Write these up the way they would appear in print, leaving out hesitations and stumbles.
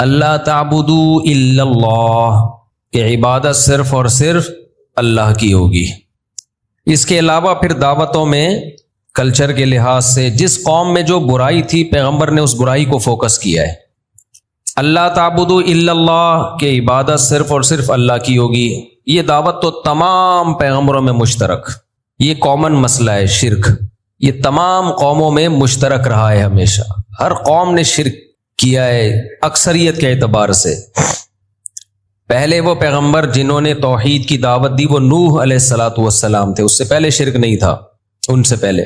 اللہ تعبدوا الا اللہ، کہ عبادت صرف اور صرف اللہ کی ہوگی۔ اس کے علاوہ پھر دعوتوں میں کلچر کے لحاظ سے جس قوم میں جو برائی تھی پیغمبر نے اس برائی کو فوکس کیا ہے۔ اللہ تعبدوا الا اللہ، کہ عبادت صرف اور صرف اللہ کی ہوگی، یہ دعوت تو تمام پیغمبروں میں مشترک، یہ کامن مسئلہ ہے شرک، یہ تمام قوموں میں مشترک رہا ہے، ہمیشہ ہر قوم نے شرک کیا ہے اکثریت کے اعتبار سے۔ پہلے وہ پیغمبر جنہوں نے توحید کی دعوت دی وہ نوح علیہ الصلوۃ والسلام تھے، اس سے پہلے شرک نہیں تھا، ان سے پہلے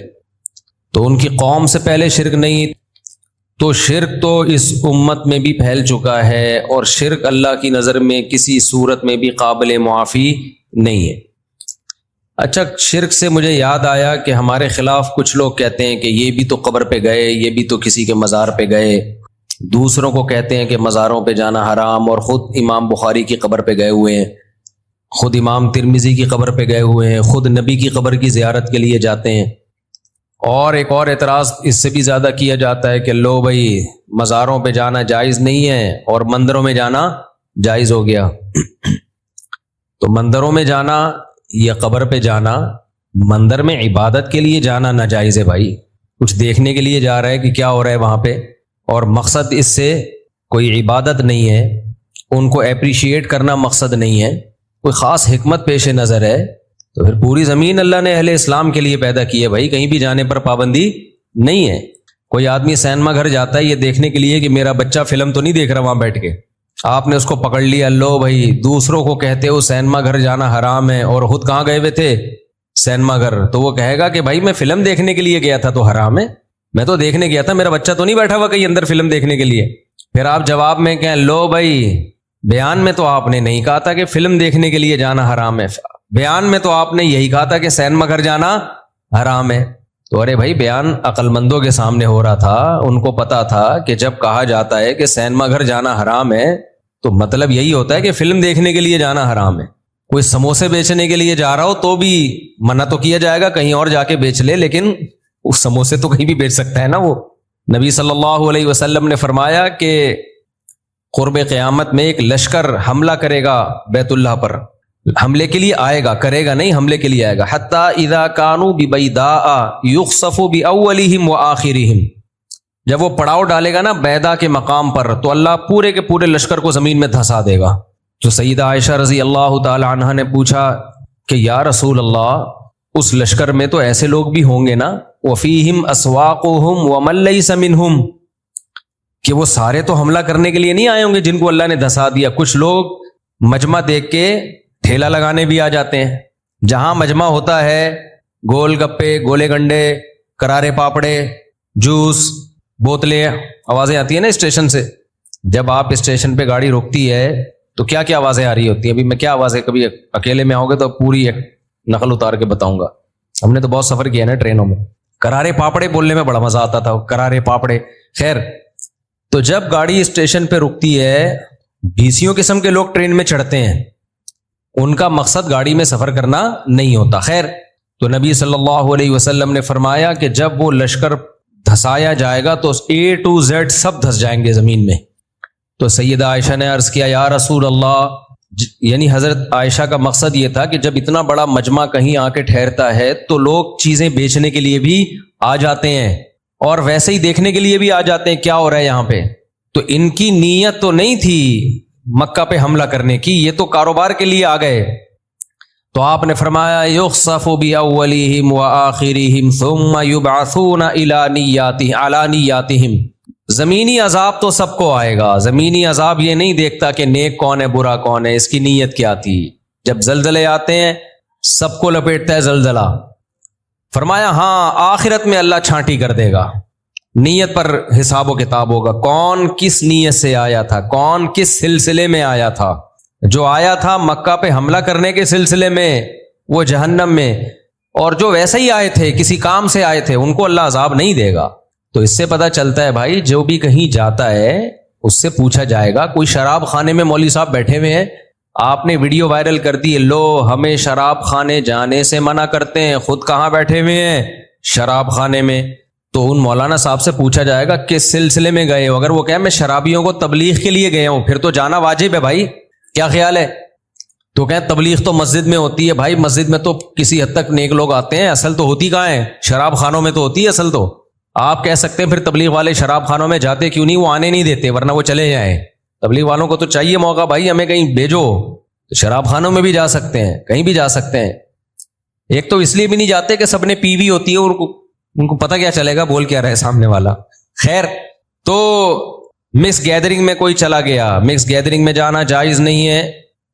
تو ان کی قوم سے پہلے شرک نہیں، تو شرک تو اس امت میں بھی پھیل چکا ہے، اور شرک اللہ کی نظر میں کسی صورت میں بھی قابل معافی نہیں ہے۔ اچھا، شرک سے مجھے یاد آیا کہ ہمارے خلاف کچھ لوگ کہتے ہیں کہ یہ بھی تو قبر پہ گئے، یہ بھی تو کسی کے مزار پہ گئے، دوسروں کو کہتے ہیں کہ مزاروں پہ جانا حرام، اور خود امام بخاری کی قبر پہ گئے ہوئے ہیں، خود امام ترمذی کی قبر پہ گئے ہوئے ہیں، خود نبی کی قبر کی زیارت کے لیے جاتے ہیں۔ اور ایک اور اعتراض اس سے بھی زیادہ کیا جاتا ہے کہ لو بھائی مزاروں پہ جانا جائز نہیں ہے اور مندروں میں جانا جائز ہو گیا۔ تو مندروں میں جانا یا قبر پہ جانا، مندر میں عبادت کے لیے جانا ناجائز ہے بھائی، کچھ دیکھنے کے لیے جا رہا ہے کہ کیا ہو رہا ہے وہاں پہ، اور مقصد اس سے کوئی عبادت نہیں ہے، ان کو اپریشیٹ کرنا مقصد نہیں ہے، کوئی خاص حکمت پیش نظر ہے، تو پھر پوری زمین اللہ نے اہل اسلام کے لیے پیدا کی ہے بھائی، کہیں بھی جانے پر پابندی نہیں ہے۔ کوئی آدمی سینما گھر جاتا ہے یہ دیکھنے کے لیے کہ میرا بچہ فلم تو نہیں دیکھ رہا وہاں بیٹھ کے، آپ نے اس کو پکڑ لیا، لو بھائی دوسروں کو کہتے ہو سینما گھر جانا حرام ہے، اور خود کہاں گئے ہوئے تھے؟ سینما گھر۔ تو وہ کہے گا کہ بھائی میں فلم دیکھنے کے لیے گیا تھا تو حرام ہے، میں تو دیکھنے گیا تھا، میرا بچہ تو نہیں بیٹھا ہوا کہیں اندر فلم دیکھنے کے لیے۔ پھر آپ جواب میں کہیں لو بھائی بیان میں تو آپ نے نہیں کہا تھا کہ فلم دیکھنے کے لیے جانا حرام ہے، بیان میں تو آپ نے یہی کہا تھا کہ سینما گھر جانا حرام ہے۔ تو ارے بھائی بیان عقل مندوں کے سامنے ہو رہا تھا، ان کو پتا تھا کہ جب کہا جاتا ہے کہ سینما گھر جانا حرام ہے تو مطلب یہی ہوتا ہے کہ فلم دیکھنے کے لیے جانا حرام ہے۔ کوئی سموسے بیچنے کے لیے جا رہا ہو تو بھی منع تو کیا جائے گا کہیں اور جا کے بیچ لے، لیکن اس سموسے تو کہیں بھی بیچ سکتا ہے نا وہ۔ نبی صلی اللہ علیہ وسلم نے فرمایا کہ قرب قیامت میں ایک لشکر حملہ کرے گا بیت اللہ پر، حملے کے لیے آئے گا، کرے گا نہیں، حملے کے لیے آئے گا۔ حتی اذا کانوا ببیداء یخسف باولہم وآخرہم، جب وہ پڑاؤ ڈالے گا نا بیدا کے مقام پر تو اللہ پورے کے پورے لشکر کو زمین میں دھسا دے گا۔ تو سیدہ عائشہ رضی اللہ تعالی عنہا نے پوچھا کہ یا رسول اللہ اس لشکر میں تو ایسے لوگ بھی ہوں گے نا، وفیہم اسواقہم ومن لیس منہم، کہ وہ سارے تو حملہ کرنے کے لیے نہیں آئے ہوں گے جن کو اللہ نے دھسا دیا، کچھ لوگ مجمع دیکھ کے ٹھیلا لگانے بھی آ جاتے ہیں، جہاں مجمع ہوتا ہے گول گپے، گولے گنڈے، کرارے پاپڑے، جوس، بوتلیں، آوازیں آتی ہیں نا اسٹیشن سے، جب آپ اسٹیشن پہ گاڑی روکتی ہے تو کیا کیا آوازیں آ رہی ہوتی ہیں؟ ابھی میں کیا آوازیں، کبھی اکیلے میں آؤ گے تو پوری ایک نقل اتار کے بتاؤں گا، ہم نے تو بہت سفر کیا نا ٹرینوں میں، کرارے پاپڑے بولنے میں بڑا مزہ آتا تھا، کرارے پاپڑے۔ خیر، تو جب گاڑی اسٹیشن پہ رکتی ہے، بھیسیوں قسم کے لوگ ٹرین میں چڑھتے ہیں، ان کا مقصد گاڑی میں سفر کرنا نہیں ہوتا۔ خیر، تو نبی صلی اللہ علیہ وسلم نے فرمایا کہ جب وہ لشکر دھسایا جائے گا تو A to Z سب دھس جائیں گے زمین میں۔ تو سیدہ عائشہ نے عرض کیا یا رسول اللہ، یعنی حضرت عائشہ کا مقصد یہ تھا کہ جب اتنا بڑا مجمع کہیں آ کے ٹھہرتا ہے تو لوگ چیزیں بیچنے کے لیے بھی آ جاتے ہیں اور ویسے ہی دیکھنے کے لیے بھی آ جاتے ہیں کیا ہو رہا ہے یہاں پہ۔ تو ان کی نیت تو نہیں تھی مکہ پہ حملہ کرنے کی، یہ تو کاروبار کے لیے آ گئے۔ تو آپ نے فرمایا یخسف باولہم وآخرہم ثم یبعثون علی نیاتہم، زمینی عذاب تو سب کو آئے گا، زمینی عذاب یہ نہیں دیکھتا کہ نیک کون ہے برا کون ہے، اس کی نیت کیا تھی۔ جب زلزلے آتے ہیں سب کو لپیٹتا ہے زلزلہ، فرمایا ہاں آخرت میں اللہ چھانٹی کر دے گا، نیت پر حساب و کتاب ہوگا، کون کس نیت سے آیا تھا، کون کس سلسلے میں آیا تھا۔ جو آیا تھا مکہ پہ حملہ کرنے کے سلسلے میں وہ جہنم میں، اور جو ویسے ہی آئے تھے کسی کام سے آئے تھے ان کو اللہ عذاب نہیں دے گا۔ تو اس سے پتہ چلتا ہے بھائی جو بھی کہیں جاتا ہے اس سے پوچھا جائے گا۔ کوئی شراب خانے میں مولوی صاحب بیٹھے ہوئے ہیں، آپ نے ویڈیو وائرل کر دی، لو ہمیں شراب خانے جانے سے منع کرتے ہیں، خود کہاں بیٹھے ہوئے ہیں؟ شراب خانے میں۔ تو ان مولانا صاحب سے پوچھا جائے گا کس سلسلے میں گئے ہو. اگر وہ کہیں میں شرابیوں کو تبلیغ کے لیے گیا ہوں, پھر تو جانا واجب ہے بھائی, کیا خیال ہے؟ تو کہیں تبلیغ تو مسجد میں ہوتی ہے. بھائی مسجد میں تو کسی حد تک نیک لوگ آتے ہیں, اصل تو ہوتی کہاں ہے؟ شراب خانوں میں تو ہوتی ہے اصل تو. آپ کہہ سکتے ہیں پھر تبلیغ والے شراب خانوں میں جاتے کیوں نہیں؟ وہ آنے نہیں دیتے, ورنہ وہ چلے جائیں. تبلیغ والوں کو تو چاہیے موقع, بھائی ہمیں کہیں بھیجو. شراب خانوں میں بھی جا سکتے ہیں, کہیں بھی جا سکتے ہیں. ایک تو اس لیے بھی نہیں جاتے کہ سب نے پی ہوئی ہوتی ہے, ان کو پتہ کیا چلے گا بول کیا رہے سامنے والا. خیر, تو مکس گیدرنگ میں کوئی چلا گیا, مکس گیدرنگ میں جانا جائز نہیں ہے.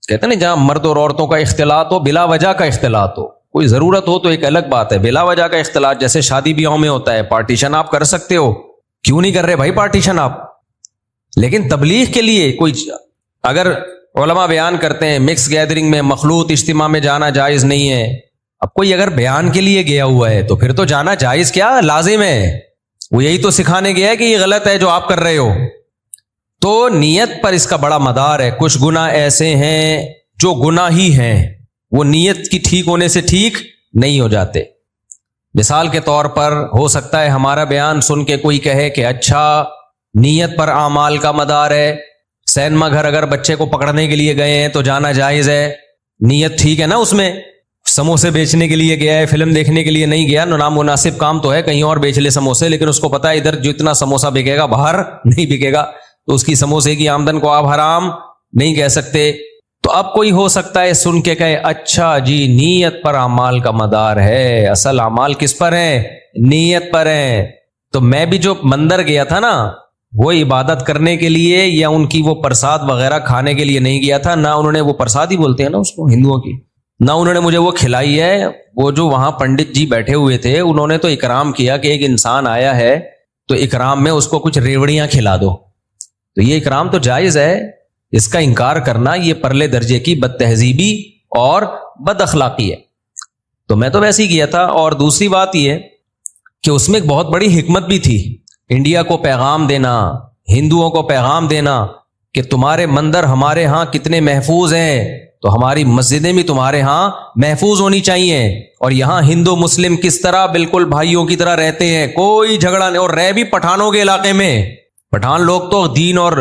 کہتے ہیں نا جہاں مرد اور عورتوں کا اختلاط ہو, بلا وجہ کا اختلاط ہو, کوئی ضرورت ہو تو ایک الگ بات ہے. بلا وجہ کا اختلاط جیسے شادی بیاہوں میں ہوتا ہے, پارٹیشن آپ کر سکتے ہو, کیوں نہیں کر رہے بھائی پارٹیشن آپ؟ لیکن تبلیغ کے لیے کوئی, اگر علماء بیان کرتے ہیں مکس گیدرنگ میں مخلوط اجتماع میں جانا جائز نہیں ہے, اب کوئی اگر بیان کے لیے گیا ہوا ہے تو پھر تو جانا جائز کیا لازم ہے. وہ یہی تو سکھانے گیا ہے کہ یہ غلط ہے جو آپ کر رہے ہو. تو نیت پر اس کا بڑا مدار ہے. کچھ گناہ ایسے ہیں جو گناہ ہی ہیں, وہ نیت کی ٹھیک ہونے سے ٹھیک نہیں ہو جاتے. مثال کے طور پر ہو سکتا ہے ہمارا بیان سن کے کوئی کہے کہ اچھا نیت پر اعمال کا مدار ہے, سینما گھر اگر بچے کو پکڑنے کے لیے گئے ہیں تو جانا جائز ہے, نیت ٹھیک ہے نا اس میں. سموسے بیچنے کے لیے گیا ہے, فلم دیکھنے کے لیے نہیں گیا, نامناسب کام تو ہے, کہیں اور بیچ لے سموسے, لیکن اس کو پتا ہے ادھر جتنا سموسا بکے گا باہر نہیں بکے گا, تو اس کی سموسے کی آمدن کو آپ حرام نہیں کہہ سکتے. تو اب کوئی ہو سکتا ہے سن کے کہے اچھا جی نیت پر اعمال کا مدار ہے, اصل اعمال کس پر ہیں؟ نیت پر ہیں. تو میں بھی جو مندر گیا تھا نا, وہ عبادت کرنے کے لیے یا ان کی وہ پرساد وغیرہ کھانے کے لیے نہیں گیا تھا. نہ انہوں نے, وہ پرساد ہی بولتے ہیں نا اس کو ہندوؤں کی, نہ انہوں نے مجھے وہ کھلائی ہے. وہ جو وہاں پنڈت جی بیٹھے ہوئے تھے انہوں نے تو اکرام کیا کہ ایک انسان آیا ہے تو اکرام میں اس کو کچھ ریوڑیاں کھلا دو. تو یہ اکرام تو جائز ہے, اس کا انکار کرنا یہ پرلے درجے کی بد تہذیبی اور بد اخلاقی ہے. تو میں تو ویسے ہی گیا تھا. اور دوسری بات یہ کہ اس میں ایک بہت بڑی حکمت بھی تھی, انڈیا کو پیغام دینا, ہندوؤں کو پیغام دینا کہ تمہارے مندر ہمارے ہاں کتنے محفوظ ہیں, تو ہماری مسجدیں بھی تمہارے ہاں محفوظ ہونی چاہیے. اور یہاں ہندو مسلم کس طرح بالکل بھائیوں کی طرح رہتے ہیں, کوئی جھگڑا نہیں. اور رہ بھی پٹھانوں کے علاقے میں, پٹھان لوگ تو دین اور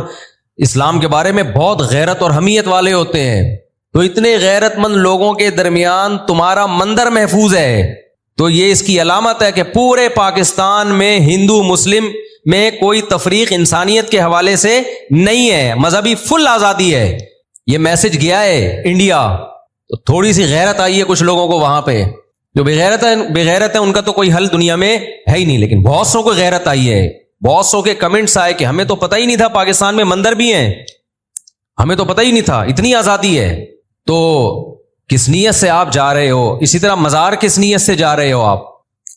اسلام کے بارے میں بہت غیرت اور حمیت والے ہوتے ہیں. تو اتنے غیرت مند لوگوں کے درمیان تمہارا مندر محفوظ ہے, تو یہ اس کی علامت ہے کہ پورے پاکستان میں ہندو مسلم میں کوئی تفریق انسانیت کے حوالے سے نہیں ہے, مذہبی فل آزادی ہے. یہ میسج گیا ہے انڈیا, تو تھوڑی سی غیرت آئی ہے کچھ لوگوں کو وہاں پہ. جو بغیرت ہے ان کا تو کوئی حل دنیا میں ہے ہی نہیں, لیکن بہت سو کو غیرت آئی ہے. بہت سو کے کمنٹس آئے کہ ہمیں تو پتہ ہی نہیں تھا پاکستان میں مندر بھی ہیں, ہمیں تو پتہ ہی نہیں تھا, اتنی آزادی ہے. تو کس نیت سے آپ جا رہے ہو؟ اسی طرح مزار کس نیت سے جا رہے ہو آپ؟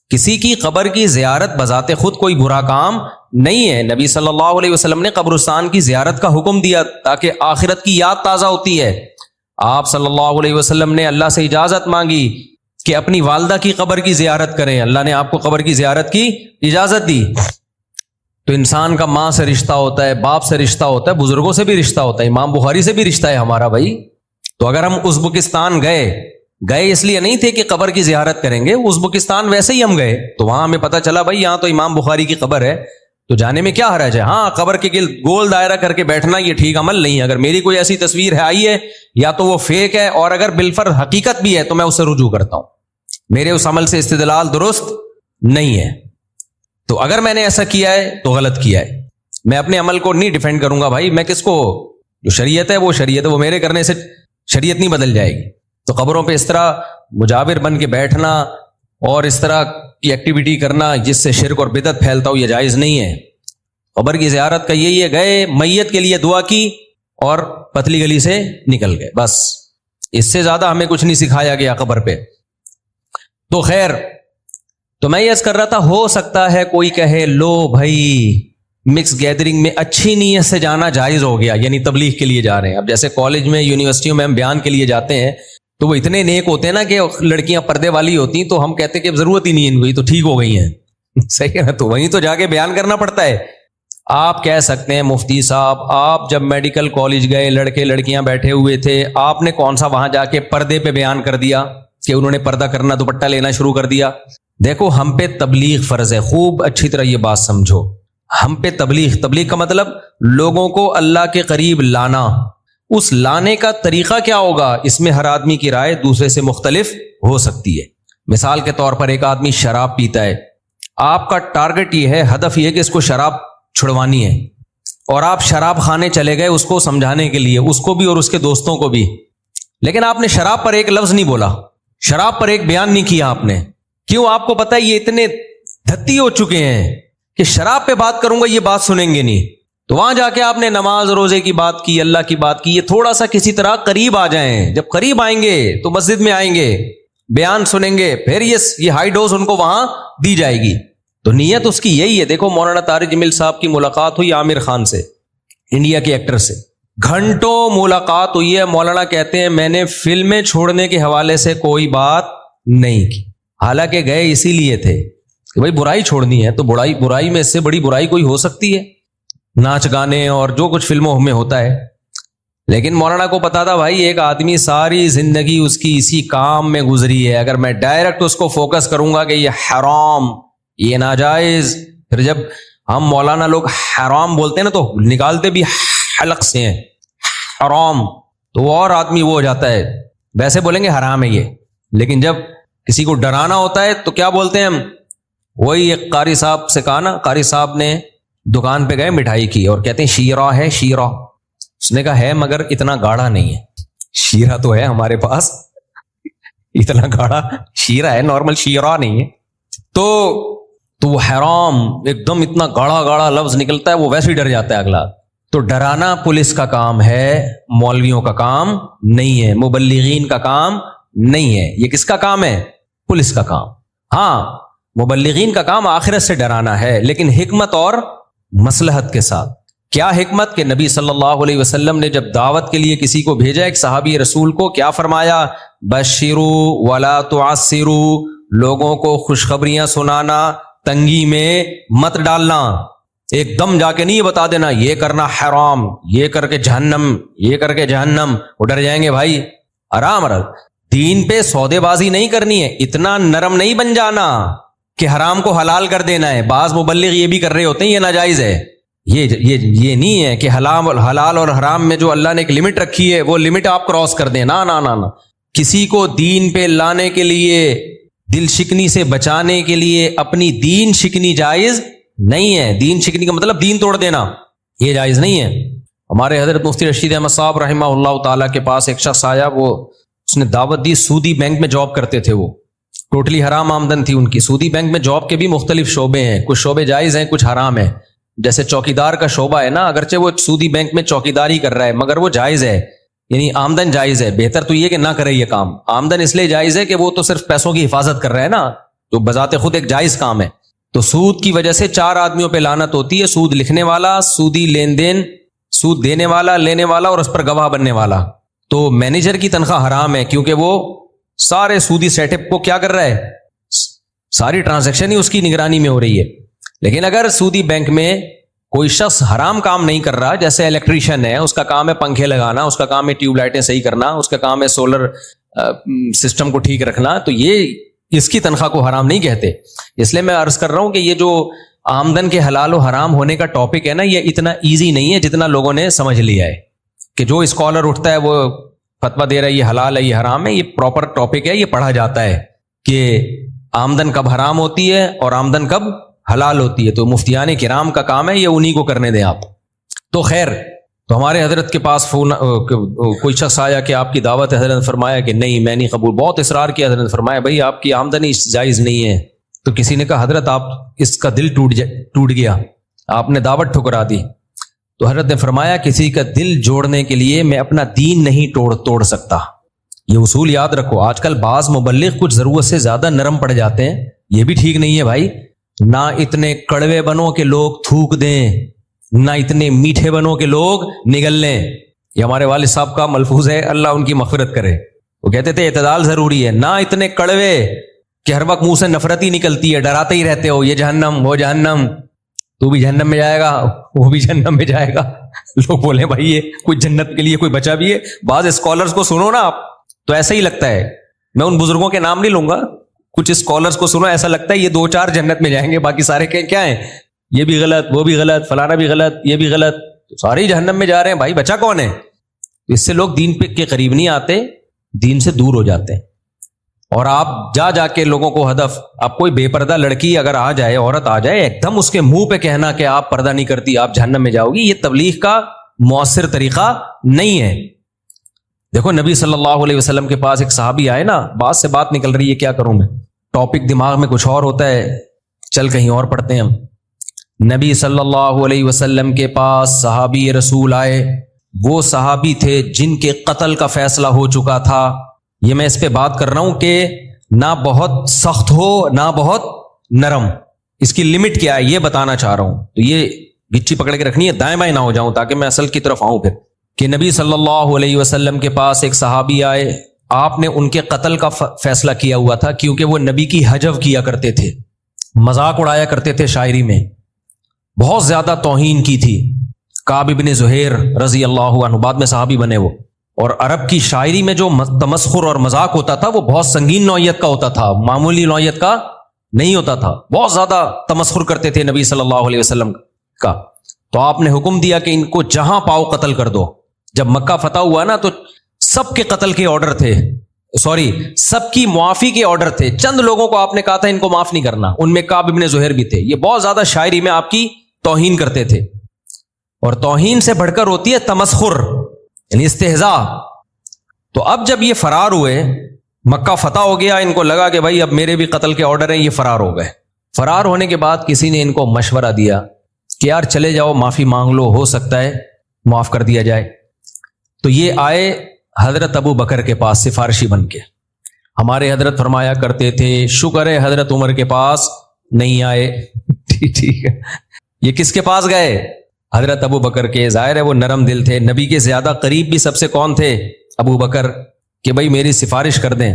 کسی کی قبر کی زیارت بذات خود کوئی برا کام نہیں ہے. نبی صلی اللہ علیہ وسلم نے قبرستان کی زیارت کا حکم دیا تاکہ آخرت کی یاد تازہ ہوتی ہے. آپ صلی اللہ علیہ وسلم نے اللہ سے اجازت مانگی کہ اپنی والدہ کی قبر کی زیارت کریں, اللہ نے آپ کو قبر کی زیارت کی اجازت دی. تو انسان کا ماں سے رشتہ ہوتا ہے, باپ سے رشتہ ہوتا ہے, بزرگوں سے بھی رشتہ ہوتا ہے, امام بخاری سے بھی رشتہ ہے ہمارا بھائی. تو اگر ہم ازبکستان گئے اس لیے نہیں تھے کہ قبر کی زیارت کریں گے, ازبکستان ویسے ہی ہم گئے تو وہاں ہمیں پتہ چلا بھائی یہاں تو امام بخاری کی قبر ہے, تو جانے میں کیا حرج ہے. ہاں قبر کے گرد گول دائرہ کر کے بیٹھنا یہ ٹھیک عمل نہیں ہے. اگر میری کوئی ایسی تصویر ہے آئی ہے یا تو وہ فیک ہے, اور اگر بالفرض حقیقت بھی ہے تو میں اس سے رجوع کرتا ہوں, میرے اس عمل سے استدلال درست نہیں ہے. تو اگر میں نے ایسا کیا ہے تو غلط کیا ہے. میں اپنے عمل کو نہیں ڈیفینڈ کروں گا بھائی, میں کس کو, جو شریعت ہے وہ شریعت ہے, وہ میرے کرنے سے شریعت نہیں بدل جائے گی. تو قبروں پہ اس طرح مجاور بن کے بیٹھنا اور اس طرح کی ایکٹیویٹی کرنا جس سے شرک اور بدعت پھیلتا ہو, یہ جائز نہیں ہے. قبر کی زیارت کا یہی ہے, گئے میت کے لیے دعا کی اور پتلی گلی سے نکل گئے, بس. اس سے زیادہ ہمیں کچھ نہیں سکھایا گیا قبر پہ. تو خیر, تو میں یہ عرض کر رہا تھا, ہو سکتا ہے کوئی کہے لو بھائی مکس گیدرنگ میں اچھی نیت سے جانا جائز ہو گیا, یعنی تبلیغ کے لیے جا رہے ہیں. اب جیسے کالج میں یونیورسٹیوں میں ہم بیان کے لیے جاتے ہیں تو وہ اتنے نیک ہوتے ہیں نا کہ لڑکیاں پردے والی ہوتی ہیں, تو ہم کہتے ہیں کہ ضرورت ہی نہیں ہے ان کو, تو ٹھیک ہو گئی ہیں. صحیح ہے نا, تو وہیں تو جا کے بیان کرنا پڑتا ہے. آپ کہہ سکتے ہیں مفتی صاحب آپ جب میڈیکل کالج گئے لڑکے لڑکیاں بیٹھے ہوئے تھے, آپ نے کون سا وہاں جا کے پردے پہ بیان کر دیا کہ انہوں نے پردہ کرنا, دوپٹہ لینا شروع کر دیا؟ دیکھو ہم پہ تبلیغ فرض ہے، خوب اچھی طرح یہ بات سمجھو، ہم پہ تبلیغ کا مطلب لوگوں کو اللہ کے قریب لانا۔ اس لانے کا طریقہ کیا ہوگا، اس میں ہر آدمی کی رائے دوسرے سے مختلف ہو سکتی ہے۔ مثال کے طور پر ایک آدمی شراب پیتا ہے، آپ کا ٹارگٹ یہ ہے، ہدف یہ ہے کہ اس کو شراب چھڑوانی ہے، اور آپ شراب خانے چلے گئے اس کو سمجھانے کے لیے، اس کو بھی اور اس کے دوستوں کو بھی، لیکن آپ نے شراب پر ایک لفظ نہیں بولا، شراب پر ایک بیان نہیں کیا آپ نے۔ کیوں؟ آپ کو پتہ ہے یہ اتنے دھتی ہو چکے ہیں کہ شراب پہ بات کروں گا یہ بات سنیں گے نہیں، تو وہاں جا کے آپ نے نماز روزے کی بات کی، اللہ کی بات کی، یہ تھوڑا سا کسی طرح قریب آ جائیں، جب قریب آئیں گے تو مسجد میں آئیں گے، بیان سنیں گے، پھر یہ ہائی ڈوز ان کو وہاں دی جائے گی۔ تو نیت اس کی یہی ہے۔ دیکھو مولانا طارق جمیل صاحب کی ملاقات ہوئی عامر خان سے، انڈیا کے ایکٹر سے، گھنٹوں ملاقات ہوئی ہے۔ مولانا کہتے ہیں میں نے فلمیں چھوڑنے کے حوالے سے کوئی بات نہیں کی، حالانکہ گئے اسی لیے تھے کہ بھائی برائی چھوڑنی ہے، تو برائی میں اس سے بڑی برائی کوئی ہو سکتی ہے؟ ناچ گانے اور جو کچھ فلموں میں ہوتا ہے۔ لیکن مولانا کو پتا تھا بھائی ایک آدمی ساری زندگی اس کی اسی کام میں گزری ہے، اگر میں ڈائریکٹ اس کو فوکس کروں گا کہ یہ حرام، یہ ناجائز، پھر جب ہم مولانا لوگ حرام بولتے ہیں نا تو نکالتے بھی حلق سے ہیں، حرام، تو وہ اور آدمی وہ ہو جاتا ہے، ویسے بولیں گے حرام ہے یہ، لیکن جب کسی کو ڈرانا ہوتا ہے تو کیا بولتے ہیں ہم؟ وہی ایک قاری صاحب سے کہا نا، قاری صاحب نے دکان پہ گئے مٹھائی کی اور کہتے ہیں شیرہ ہے، شیرہ، اس نے کہا ہے مگر اتنا گاڑھا نہیں ہے، شیرہ تو ہے ہمارے پاس، اتنا گاڑھا شیرہ ہے، نارمل شیرہ نہیں ہے، تو وہ حرام ایک دم اتنا گاڑھا گاڑھا لفظ نکلتا ہے، وہ ویسے ہی ڈر جاتا ہے اگلا۔ تو ڈرانا پولیس کا کام ہے، مولویوں کا کام نہیں ہے، مبلغین کا کام نہیں ہے، یہ کس کا کام ہے؟ پولیس کا کام۔ ہاں مبلغین کا کام آخرت سے ڈرانا ہے، لیکن حکمت اور مصلحت کے ساتھ۔ کیا حکمت؟ کہ نبی صلی اللہ علیہ وسلم نے جب دعوت کے لیے کسی کو بھیجا، ایک صحابی رسول کو، کیا فرمایا؟ بشروا ولا تعسروا، لوگوں کو خوشخبریاں سنانا، تنگی میں مت ڈالنا، ایک دم جا کے نہیں یہ بتا دینا یہ کرنا حرام، یہ کر کے جہنم، یہ کر کے جہنم، وہ ڈر جائیں گے بھائی۔ آرام دین پہ سودے بازی نہیں کرنی ہے، اتنا نرم نہیں بن جانا کہ حرام کو حلال کر دینا ہے۔ بعض مبلغ یہ بھی کر رہے ہوتے ہیں، یہ ناجائز ہے، یہ نہیں ہے کہ حلال اور حرام میں جو اللہ نے ایک لمٹ رکھی ہے وہ لمٹ آپ کراس کر دیں، نا نا نا نا۔ کسی کو دین پہ لانے کے لیے، دل شکنی سے بچانے کے لیے اپنی دین شکنی جائز نہیں ہے۔ دین شکنی کا مطلب دین توڑ دینا، یہ جائز نہیں ہے۔ ہمارے حضرت مفتی رشید احمد صاحب رحمہ اللہ تعالیٰ کے پاس ایک شخص آیا، اس نے دعوت دی، سودی بینک میں جاب کرتے تھے، وہ ٹوٹلی حرام آمدن تھی ان کی۔ سودی بینک میں جاب کے بھی مختلف شعبے ہیں، کچھ شعبے جائز ہیں، کچھ حرام ہیں۔ جیسے چوکیدار کا شعبہ ہے نا، اگرچہ وہ سودی بینک میں چوکیداری کر رہا ہے مگر وہ جائز ہے، یعنی آمدن جائز ہے۔ بہتر تو یہ کہ نہ کرے یہ کام، آمدن اس لیے جائز ہے کہ وہ تو صرف پیسوں کی حفاظت کر رہا ہے نا، تو بذات خود ایک جائز کام ہے۔ تو سود کی وجہ سے 4 آدمیوں پہ لعنت ہوتی ہے، سود لکھنے والا، سودی لین دین، سود دینے والا، لینے والا، اور اس پر گواہ بننے والا۔ تو مینیجر کی تنخواہ حرام ہے، کیونکہ وہ سارے سودی سیٹ اپ کو کیا کر رہا ہے، ساری ٹرانزیکشن ہی اس کی نگرانی میں ہو رہی ہے۔ لیکن اگر سودی بینک میں کوئی شخص حرام کام نہیں کر رہا، جیسے الیکٹریشین ہے، اس کا کام ہے پنکھے لگانا، اس کا کام ہے ٹیوب لائٹیں صحیح کرنا، اس کا کام ہے سولر سسٹم کو ٹھیک رکھنا، تو یہ اس کی تنخواہ کو حرام نہیں کہتے۔ اس لیے میں عرض کر رہا ہوں کہ یہ جو آمدن کے حلال و حرام ہونے کا ٹاپک ہے نا، یہ اتنا ایزی نہیں ہے جتنا لوگوں نے سمجھ لیا ہے، کہ جو اسکالر اٹھتا ہے وہ فتویٰ دے رہا ہے یہ حلال ہے یہ حرام ہے۔ یہ پراپر ٹاپک ہے، یہ پڑھا جاتا ہے کہ آمدن کب حرام ہوتی ہے اور آمدن کب حلال ہوتی ہے۔ تو مفتیان کرام کا کام ہے، یہ انہی کو کرنے دیں آپ۔ تو خیر، تو ہمارے حضرت کے پاس کوئی شخص آیا کہ آپ کی دعوت ہے، حضرت نے فرمایا کہ نہیں میں نہیں قبول، بہت اصرار کیا، حضرت نے فرمایا بھائی آپ کی آمدنی جائز نہیں ہے۔ تو کسی نے کہا حضرت آپ اس کا دل ٹوٹ گیا، آپ نے دعوت ٹھکرا دی۔ تو حضرت نے فرمایا کسی کا دل جوڑنے کے لیے میں اپنا دین نہیں توڑ سکتا۔ یہ اصول یاد رکھو۔ آج کل بعض مبلغ کچھ ضرورت سے زیادہ نرم پڑ جاتے ہیں، یہ بھی ٹھیک نہیں ہے بھائی۔ نہ اتنے کڑوے بنو کہ لوگ تھوک دیں، نہ اتنے میٹھے بنو کہ لوگ نگل لیں۔ یہ ہمارے والد صاحب کا ملفوظ ہے، اللہ ان کی مغفرت کرے۔ وہ کہتے تھے اعتدال ضروری ہے، نہ اتنے کڑوے کہ ہر وقت منہ سے نفرت ہی نکلتی ہے، ڈراتے ہی رہتے ہو یہ جہنم وہ جہنم، تو بھی جہنم میں جائے گا وہ بھی جہنم میں جائے گا۔ لوگ بولیں بھائی یہ کوئی جنت کے لیے کوئی بچا بھی ہے؟ بعض اسکالرز کو سنو نا آپ تو ایسا ہی لگتا ہے۔ میں ان بزرگوں کے نام نہیں لوں گا، کچھ اسکالرس کو سنو ایسا لگتا ہے یہ 2-4 جنت میں جائیں گے، باقی سارے کیا ہیں، یہ بھی غلط، وہ بھی غلط، فلانا بھی غلط، یہ بھی غلط، تو سارے ہی جہنم میں جا رہے ہیں، بھائی بچا کون ہے؟ اس سے لوگ دین کے قریب نہیں آتے، دین سے دور ہو جاتے ہیں. اور آپ جا کے لوگوں کو ہدف، اب کوئی بے پردہ لڑکی اگر آ جائے، عورت آ جائے، ایک دم اس کے منہ پہ کہنا کہ آپ پردہ نہیں کرتی آپ جہنم میں جاؤ گی، یہ تبلیغ کا مؤثر طریقہ نہیں ہے. دیکھو نبی صلی اللہ علیہ وسلم کے پاس ایک صحابی آئے نا، بات سے بات نکل رہی ہے، کیا کروں میں، ٹاپک دماغ میں کچھ اور ہوتا ہے، چل کہیں اور پڑھتے ہیں ہم. نبی صلی اللہ علیہ وسلم کے پاس صحابی رسول آئے، وہ صحابی تھے جن کے قتل کا فیصلہ ہو چکا تھا. یہ میں اس پہ بات کر رہا ہوں کہ نہ بہت سخت ہو نہ بہت نرم، اس کی لمٹ کیا ہے یہ بتانا چاہ رہا ہوں. تو یہ گچی پکڑ کے رکھنی ہے، دائیں بائیں نہ ہو جاؤں تاکہ میں اصل کی طرف آؤں. پھر کہ نبی صلی اللہ علیہ وسلم کے پاس ایک صحابی آئے، آپ نے ان کے قتل کا فیصلہ کیا ہوا تھا کیونکہ وہ نبی کی حجو کیا کرتے تھے، مذاق اڑایا کرتے تھے، شاعری میں بہت زیادہ توہین کی تھی. کعب بن زہیر رضی اللہ عنہ بعد میں صحابی بنے وہ، اور عرب کی شاعری میں جو تمسخر اور مذاق ہوتا تھا وہ بہت سنگین نوعیت کا ہوتا تھا، معمولی نوعیت کا نہیں ہوتا تھا. بہت زیادہ تمسخر کرتے تھے نبی صلی اللہ علیہ وسلم کا. تو آپ نے حکم دیا کہ ان کو جہاں پاؤ قتل کر دو. جب مکہ فتح ہوا نا تو سب کے قتل کے آرڈر تھے، سب کی معافی کے آرڈر تھے. چند لوگوں کو آپ نے کہا تھا ان کو معاف نہیں کرنا، ان میں کعب بن زہیر بھی تھے. یہ بہت زیادہ شاعری میں آپ کی توہین کرتے تھے، اور توہین سے بڑھ کر ہوتی ہے تمسخر یعنی استہزاء. تو اب جب یہ فرار ہوئے، مکہ فتح ہو گیا، ان کو لگا کہ بھائی اب میرے بھی قتل کے آرڈر ہیں، یہ فرار ہو گئے. فرار ہونے کے بعد کسی نے ان کو مشورہ دیا کہ یار چلے جاؤ، معافی مانگ لو، ہو سکتا ہے معاف کر دیا جائے. تو یہ آئے حضرت ابو بکر کے پاس سفارشی بن کے. ہمارے حضرت فرمایا کرتے تھے شکر ہے حضرت عمر کے پاس نہیں آئے. ٹھیک ہے، یہ کس کے پاس گئے؟ حضرت ابو بکر کے. ظاہر ہے وہ نرم دل تھے، نبی کے زیادہ قریب بھی سب سے کون تھے؟ ابو بکر. کہ بھائی میری سفارش کر دیں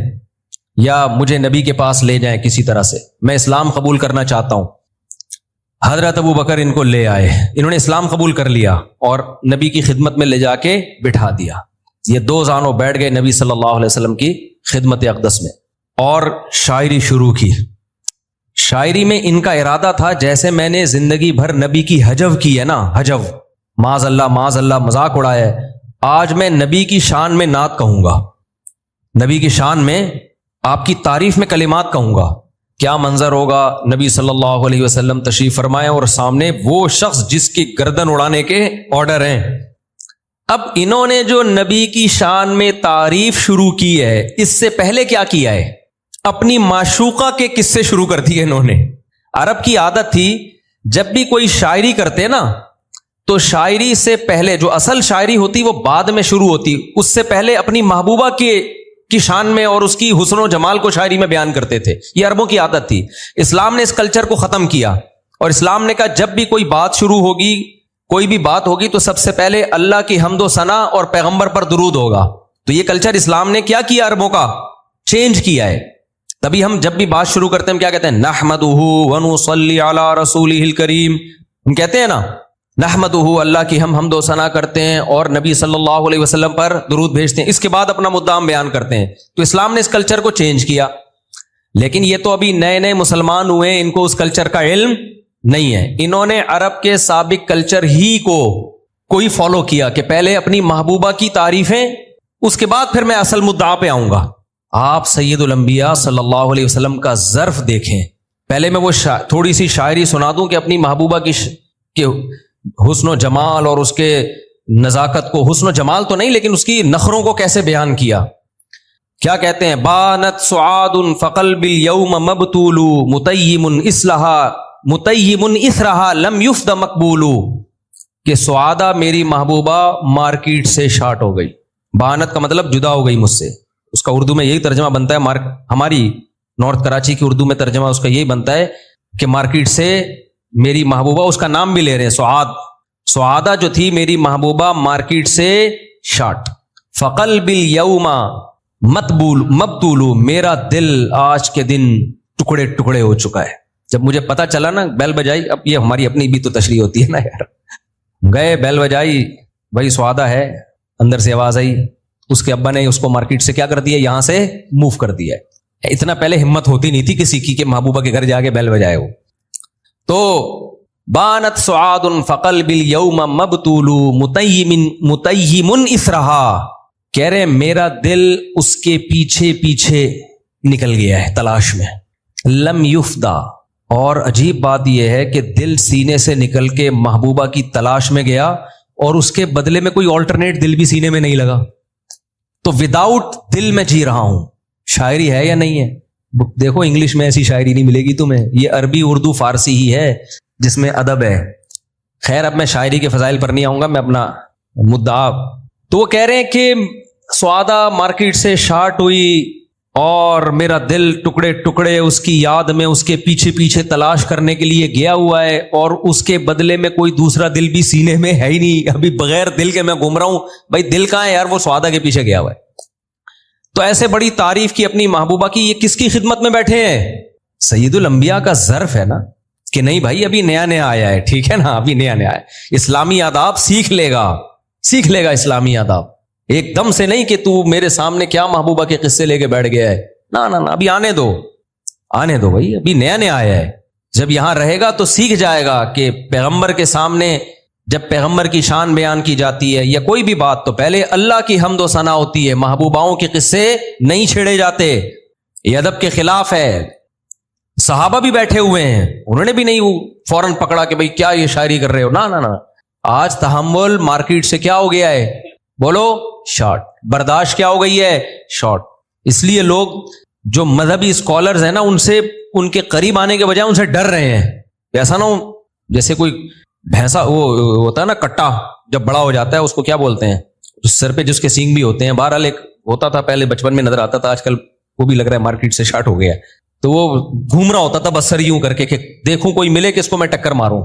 یا مجھے نبی کے پاس لے جائیں کسی طرح سے، میں اسلام قبول کرنا چاہتا ہوں. حضرت ابو بکر ان کو لے آئے، انہوں نے اسلام قبول کر لیا اور نبی کی خدمت میں لے جا کے بٹھا دیا. یہ دو زانوں بیٹھ گئے نبی صلی اللہ علیہ وسلم کی خدمت اقدس میں اور شاعری شروع کی. شاعری میں ان کا ارادہ تھا جیسے میں نے زندگی بھر نبی کی حجو کی ہے نا، حجو معاذ اللہ مذاق اڑایا ہے، آج میں نبی کی شان میں نعت کہوں گا، نبی کی شان میں آپ کی تعریف میں کلمات کہوں گا. کیا منظر ہوگا، نبی صلی اللہ علیہ وسلم تشریف فرمائے اور سامنے وہ شخص جس کی گردن اڑانے کے آرڈر ہیں. اب انہوں نے جو نبی کی شان میں تعریف شروع کی ہے، اس سے پہلے کیا کیا ہے؟ اپنی معشوقہ کے قصے شروع کر دیے انہوں نے. عرب کی عادت تھی جب بھی کوئی شاعری کرتے نا تو شاعری سے پہلے جو اصل شاعری ہوتی وہ بعد میں شروع ہوتی، اس سے پہلے اپنی محبوبہ کی شان میں اور اس کی حسن و جمال کو شاعری میں بیان کرتے تھے. یہ عربوں کی عادت تھی. اسلام نے اس کلچر کو ختم کیا اور اسلام نے کہا جب بھی کوئی بات شروع ہوگی، کوئی بھی بات ہوگی تو سب سے پہلے اللہ کی حمد و ثنا اور پیغمبر پر درود ہوگا. تو یہ کلچر اسلام نے کیا کیا، عربوں کا چینج کیا ہے. تبھی ہم جب بھی بات شروع کرتے ہیں ہم کیا کہتے ہیں؟ نحمدہ ونصلی علی رسولہ الکریم. ہم کہتے ہیں نا نحمدہ، اللہ کی ہم حمد و ثنا کرتے ہیں اور نبی صلی اللہ علیہ وسلم پر درود بھیجتے ہیں، اس کے بعد اپنا مدعا ہم بیان کرتے ہیں. تو اسلام نے اس کلچر کو چینج کیا، لیکن یہ تو ابھی نئے نئے مسلمان ہوئے، ان کو اس کلچر کا علم نہیں ہے. انہوں نے عرب کے سابق کلچر ہی کو کوئی فالو کیا کہ پہلے اپنی محبوبہ کی تعریفیں، اس کے بعد پھر میں اصل مدعا پہ آؤں گا. آپ سید الانبیاء صلی اللہ علیہ وسلم کا ظرف دیکھیں. پہلے میں وہ تھوڑی سی شاعری سنا دوں کہ اپنی محبوبہ کی حسن و جمال اور اس کے نزاکت کو، حسن و جمال تو نہیں لیکن اس کی نخروں کو کیسے بیان کیا. کیا کہتے ہیں؟ بانت سعاد فقلب اليوم مبتول متیم اثرها لم یفد مقبول. کہ سعادہ میری محبوبہ مارکیٹ سے شارٹ ہو گئی. بانت کا مطلب جدا ہو گئی مجھ سے، اس کا اردو میں یہی ترجمہ بنتا ہے. ہماری نارتھ کراچی کی اردو میں ترجمہ اس کا یہی بنتا ہے کہ مارکیٹ سے میری محبوبہ، اس کا نام بھی لے رہے ہیں سعادہ جو تھی میری محبوبہ مارکیٹ سے شارٹ. فقلب الیوم مبتول، میرا دل آج کے دن ٹکڑے ٹکڑے ہو چکا ہے. جب مجھے پتا چلا نا، بیل بجائی، اب یہ ہماری اپنی بھی تو تشریح ہوتی ہے نا یار، گئے بیل بجائی، بھائی سعادہ ہے، اندر سے آواز آئی، اس کے ابا نے اس کو مارکیٹ سے کیا کر دیا، یہاں سے موو کر دیا ہے. اتنا پہلے ہمت ہوتی نہیں تھی کسی کی کہ محبوبہ کے گھر جا کے بیل بجائے ہو. تو بانت سعاد فقلب اليوم مبتول متیم اسرہا، کہہ رہے میرا دل اس کے پیچھے پیچھے نکل گیا ہے تلاش میں. لم یفدا، اور عجیب بات یہ ہے کہ دل سینے سے نکل کے محبوبہ کی تلاش میں گیا اور اس کے بدلے میں کوئی آلٹرنیٹ دل بھی سینے میں نہیں لگا. تو وداؤٹ دل میں جی رہا ہوں. شاعری ہے یا نہیں ہے؟ دیکھو انگلش میں ایسی شاعری نہیں ملے گی تمہیں، یہ عربی اردو فارسی ہی ہے جس میں ادب ہے. خیر اب میں شاعری کے فضائل پر نہیں آؤں گا، میں اپنا مدعا. تو وہ کہہ رہے ہیں کہ سعادہ مارکیٹ سے شارٹ ہوئی اور میرا دل ٹکڑے ٹکڑے اس کی یاد میں اس کے پیچھے پیچھے تلاش کرنے کے لیے گیا ہوا ہے، اور اس کے بدلے میں کوئی دوسرا دل بھی سینے میں ہے ہی نہیں. ابھی بغیر دل کے میں گھوم رہا ہوں. بھائی دل کہاں ہے یار؟ وہ سعادہ کے پیچھے گیا ہوا ہے. تو ایسے بڑی تعریف کی اپنی محبوبہ کی، یہ کس کی خدمت میں بیٹھے ہیں؟ سید الانبیاء کا ظرف ہے نا کہ نہیں بھائی ابھی نیا نیا آیا ہے، ٹھیک ہے نا، ابھی نیا نیا ہے. اسلامی آداب سیکھ لے گا اسلامی آداب. ایک دم سے نہیں کہ تو میرے سامنے کیا محبوبہ کے قصے لے کے بیٹھ گیا ہے. نا ابھی آنے دو بھائی، ابھی نیا نیا آیا ہے. جب یہاں رہے گا تو سیکھ جائے گا کہ پیغمبر کے سامنے جب پیغمبر کی شان بیان کی جاتی ہے یا کوئی بھی بات تو پہلے اللہ کی حمد و ثنا ہوتی ہے، محبوباؤں کے قصے نہیں چھیڑے جاتے. یہ ادب کے خلاف ہے. صحابہ بھی بیٹھے ہوئے ہیں، انہوں نے بھی نہیں فوراً پکڑا کہ بھئی کیا یہ شاعری کر رہے ہو. نا آج تحمل مارکیٹ سے کیا ہو گیا ہے؟ بولو شارٹ. برداشت کیا ہو گئی ہے؟ شارٹ. اس لیے لوگ جو مذہبی اسکالرز ہیں نا ان کے قریب آنے کے بجائے ان سے ڈر رہے ہیں. ایسا نہ ہو جیسے کوئی بھینسا وہ ہوتا ہے نا کٹا، جب بڑا ہو جاتا ہے اس کو کیا بولتے ہیں، اس سر پہ جس کے سینگ بھی ہوتے ہیں. بہرحال ایک ہوتا تھا پہلے بچپن میں نظر آتا تھا، آج کل وہ بھی لگ رہا ہے مارکیٹ سے شارٹ ہو گیا. تو وہ گھوم رہا ہوتا تھا بس سر یوں کر کے کہ دیکھوں کوئی ملے کہ اس کو میں ٹکر ماروں.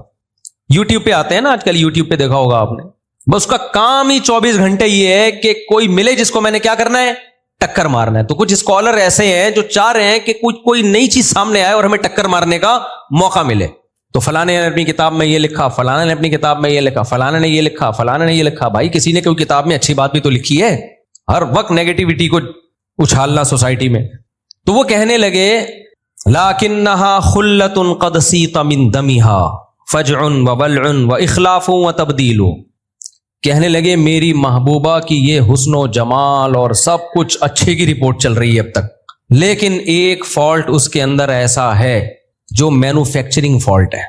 یوٹیوب پہ آتے ہیں نا آج کل، یوٹیوب پہ دیکھا ہوگا آپ نے، بس اس کا کام ہی 24 گھنٹے یہ ہے کہ کوئی ملے جس کو میں نے کیا کرنا ہے، ٹکر مارنا ہے. تو کچھ اسکالر ایسے ہیں جو چاہ رہے ہیں کہ کوئی نئی چیز سامنے آئے اور ہمیں ٹکر مارنے کا موقع ملے. تو فلانے نے اپنی کتاب میں یہ لکھا، فلانے نے اپنی کتاب میں یہ لکھا، فلانے نے یہ لکھا، فلانے نے یہ لکھا. بھائی کسی نے کوئی کتاب میں اچھی بات بھی تو لکھی ہے. ہر وقت نیگیٹیوٹی کو اچھالنا سوسائٹی میں. تو وہ کہنے لگے لَكِنَّهَا خُلَّةٌ قَدْ سِيطَ مِن دَمِهَا فَجْعٌ وَبَلْعٌ وَإِخْلَافٌ وَتَبْدِيلٌ. کہنے لگے میری محبوبہ کی یہ حسن و جمال اور سب کچھ اچھے کی رپورٹ چل رہی ہے اب تک، لیکن ایک فالٹ اس کے اندر ایسا ہے جو مینوفیکچرنگ فالٹ ہے.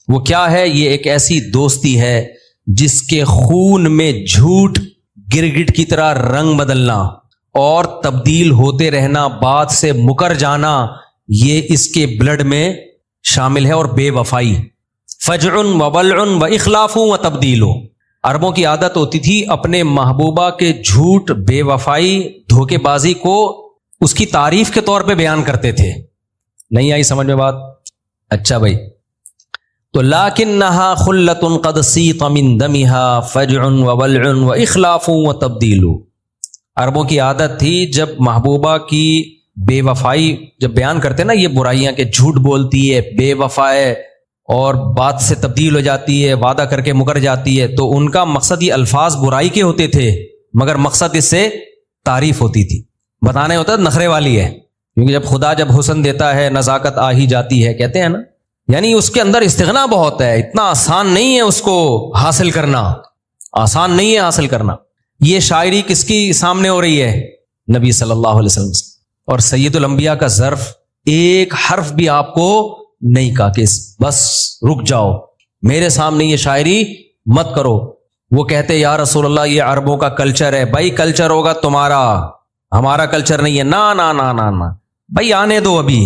وہ کیا ہے؟ یہ ایک ایسی دوستی ہے جس کے خون میں جھوٹ گرگٹ کی طرح رنگ بدلنا اور تبدیل ہوتے رہنا، بات سے مکر جانا، یہ اس کے بلڈ میں شامل ہے. اور بے وفائی، فجع وبلع واخلاف وتبدیل. عربوں کی عادت ہوتی تھی اپنے محبوبہ کے جھوٹ، بے وفائی، دھوکے بازی کو اس کی تعریف کے طور پہ بیان کرتے تھے. نہیں آئی سمجھ میں بات؟ اچھا بھائی، تو لَكِنَّهَا خُلَّةٌ قَدْ سِيطَ مِن دَمِهَا فَجْعٌ وَبَلْعٌ وَإِخْلَافٌ وَتَبْدِيلٌ. عربوں کی عادت تھی جب محبوبہ کی بے وفائی جب بیان کرتے نا، یہ برائیاں کہ جھوٹ بولتی ہے، بے وفا ہے اور بات سے تبدیل ہو جاتی ہے، وعدہ کر کے مکر جاتی ہے، تو ان کا مقصد یہ الفاظ برائی کے ہوتے تھے مگر مقصد اس سے تعریف ہوتی تھی. بتانے ہوتا ہے نخرے والی ہے، کیونکہ جب خدا جب حسن دیتا ہے نزاکت آ ہی جاتی ہے، کہتے ہیں نا، یعنی اس کے اندر استغنا بہت ہے. اتنا آسان نہیں ہے اس کو حاصل کرنا، آسان نہیں ہے حاصل کرنا. یہ شاعری کس کی سامنے ہو رہی ہے؟ نبی صلی اللہ علیہ وسلم. اور سید الانبیاء کا ظرف ایک حرف بھی آپ کو نہیں کہا کہ بس رک جاؤ، میرے سامنے یہ شاعری مت کرو. وہ کہتے یا رسول اللہ یہ عربوں کا کلچر ہے. بھائی کلچر ہوگا تمہارا، ہمارا کلچر نہیں ہے. نا نا نا نا نا بھائی آنے دو، ابھی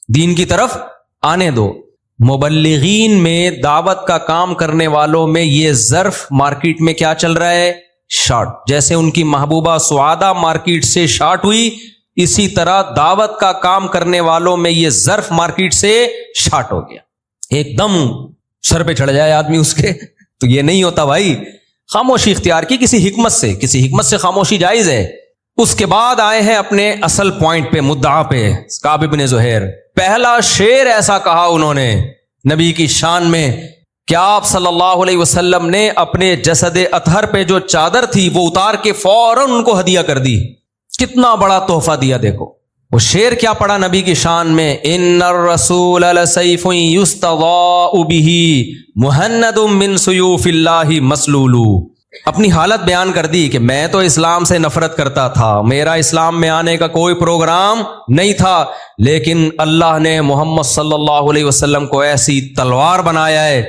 دین کی طرف آنے دو. مبلغین میں، دعوت کا کام کرنے والوں میں یہ ظرف مارکیٹ میں کیا چل رہا ہے؟ شارٹ. جیسے ان کی محبوبہ سعادہ مارکیٹ سے شارٹ ہوئی، اسی طرح دعوت کا کام کرنے والوں میں یہ ظرف مارکیٹ سے شارٹ ہو گیا. ایک دم سر پہ چڑھ جائے آدمی اس کے، تو یہ نہیں ہوتا بھائی. خاموشی اختیار کی کسی حکمت سے خاموشی جائز ہے. اس کے بعد آئے ہیں اپنے اصل پوائنٹ پہ، مدعا پہ. کعب بن زہیر پہلا شعر ایسا کہا انہوں نے نبی کی شان میں کہ آپ صلی اللہ علیہ وسلم نے اپنے جسد اطہر پہ جو چادر تھی وہ اتار کے فوراً ان کو ہدیہ کر دی. کتنا بڑا تحفہ دیا دیکھو. وہ شعر کیا پڑھا نبی کی شان میں، ان الرسول لسیف یستضاء بہ مہند من سیوف اللہ مسلول. اپنی حالت بیان کر دی کہ میں تو اسلام سے نفرت کرتا تھا، میرا اسلام میں آنے کا کوئی پروگرام نہیں تھا، لیکن اللہ نے محمد صلی اللہ علیہ وسلم کو ایسی تلوار بنایا ہے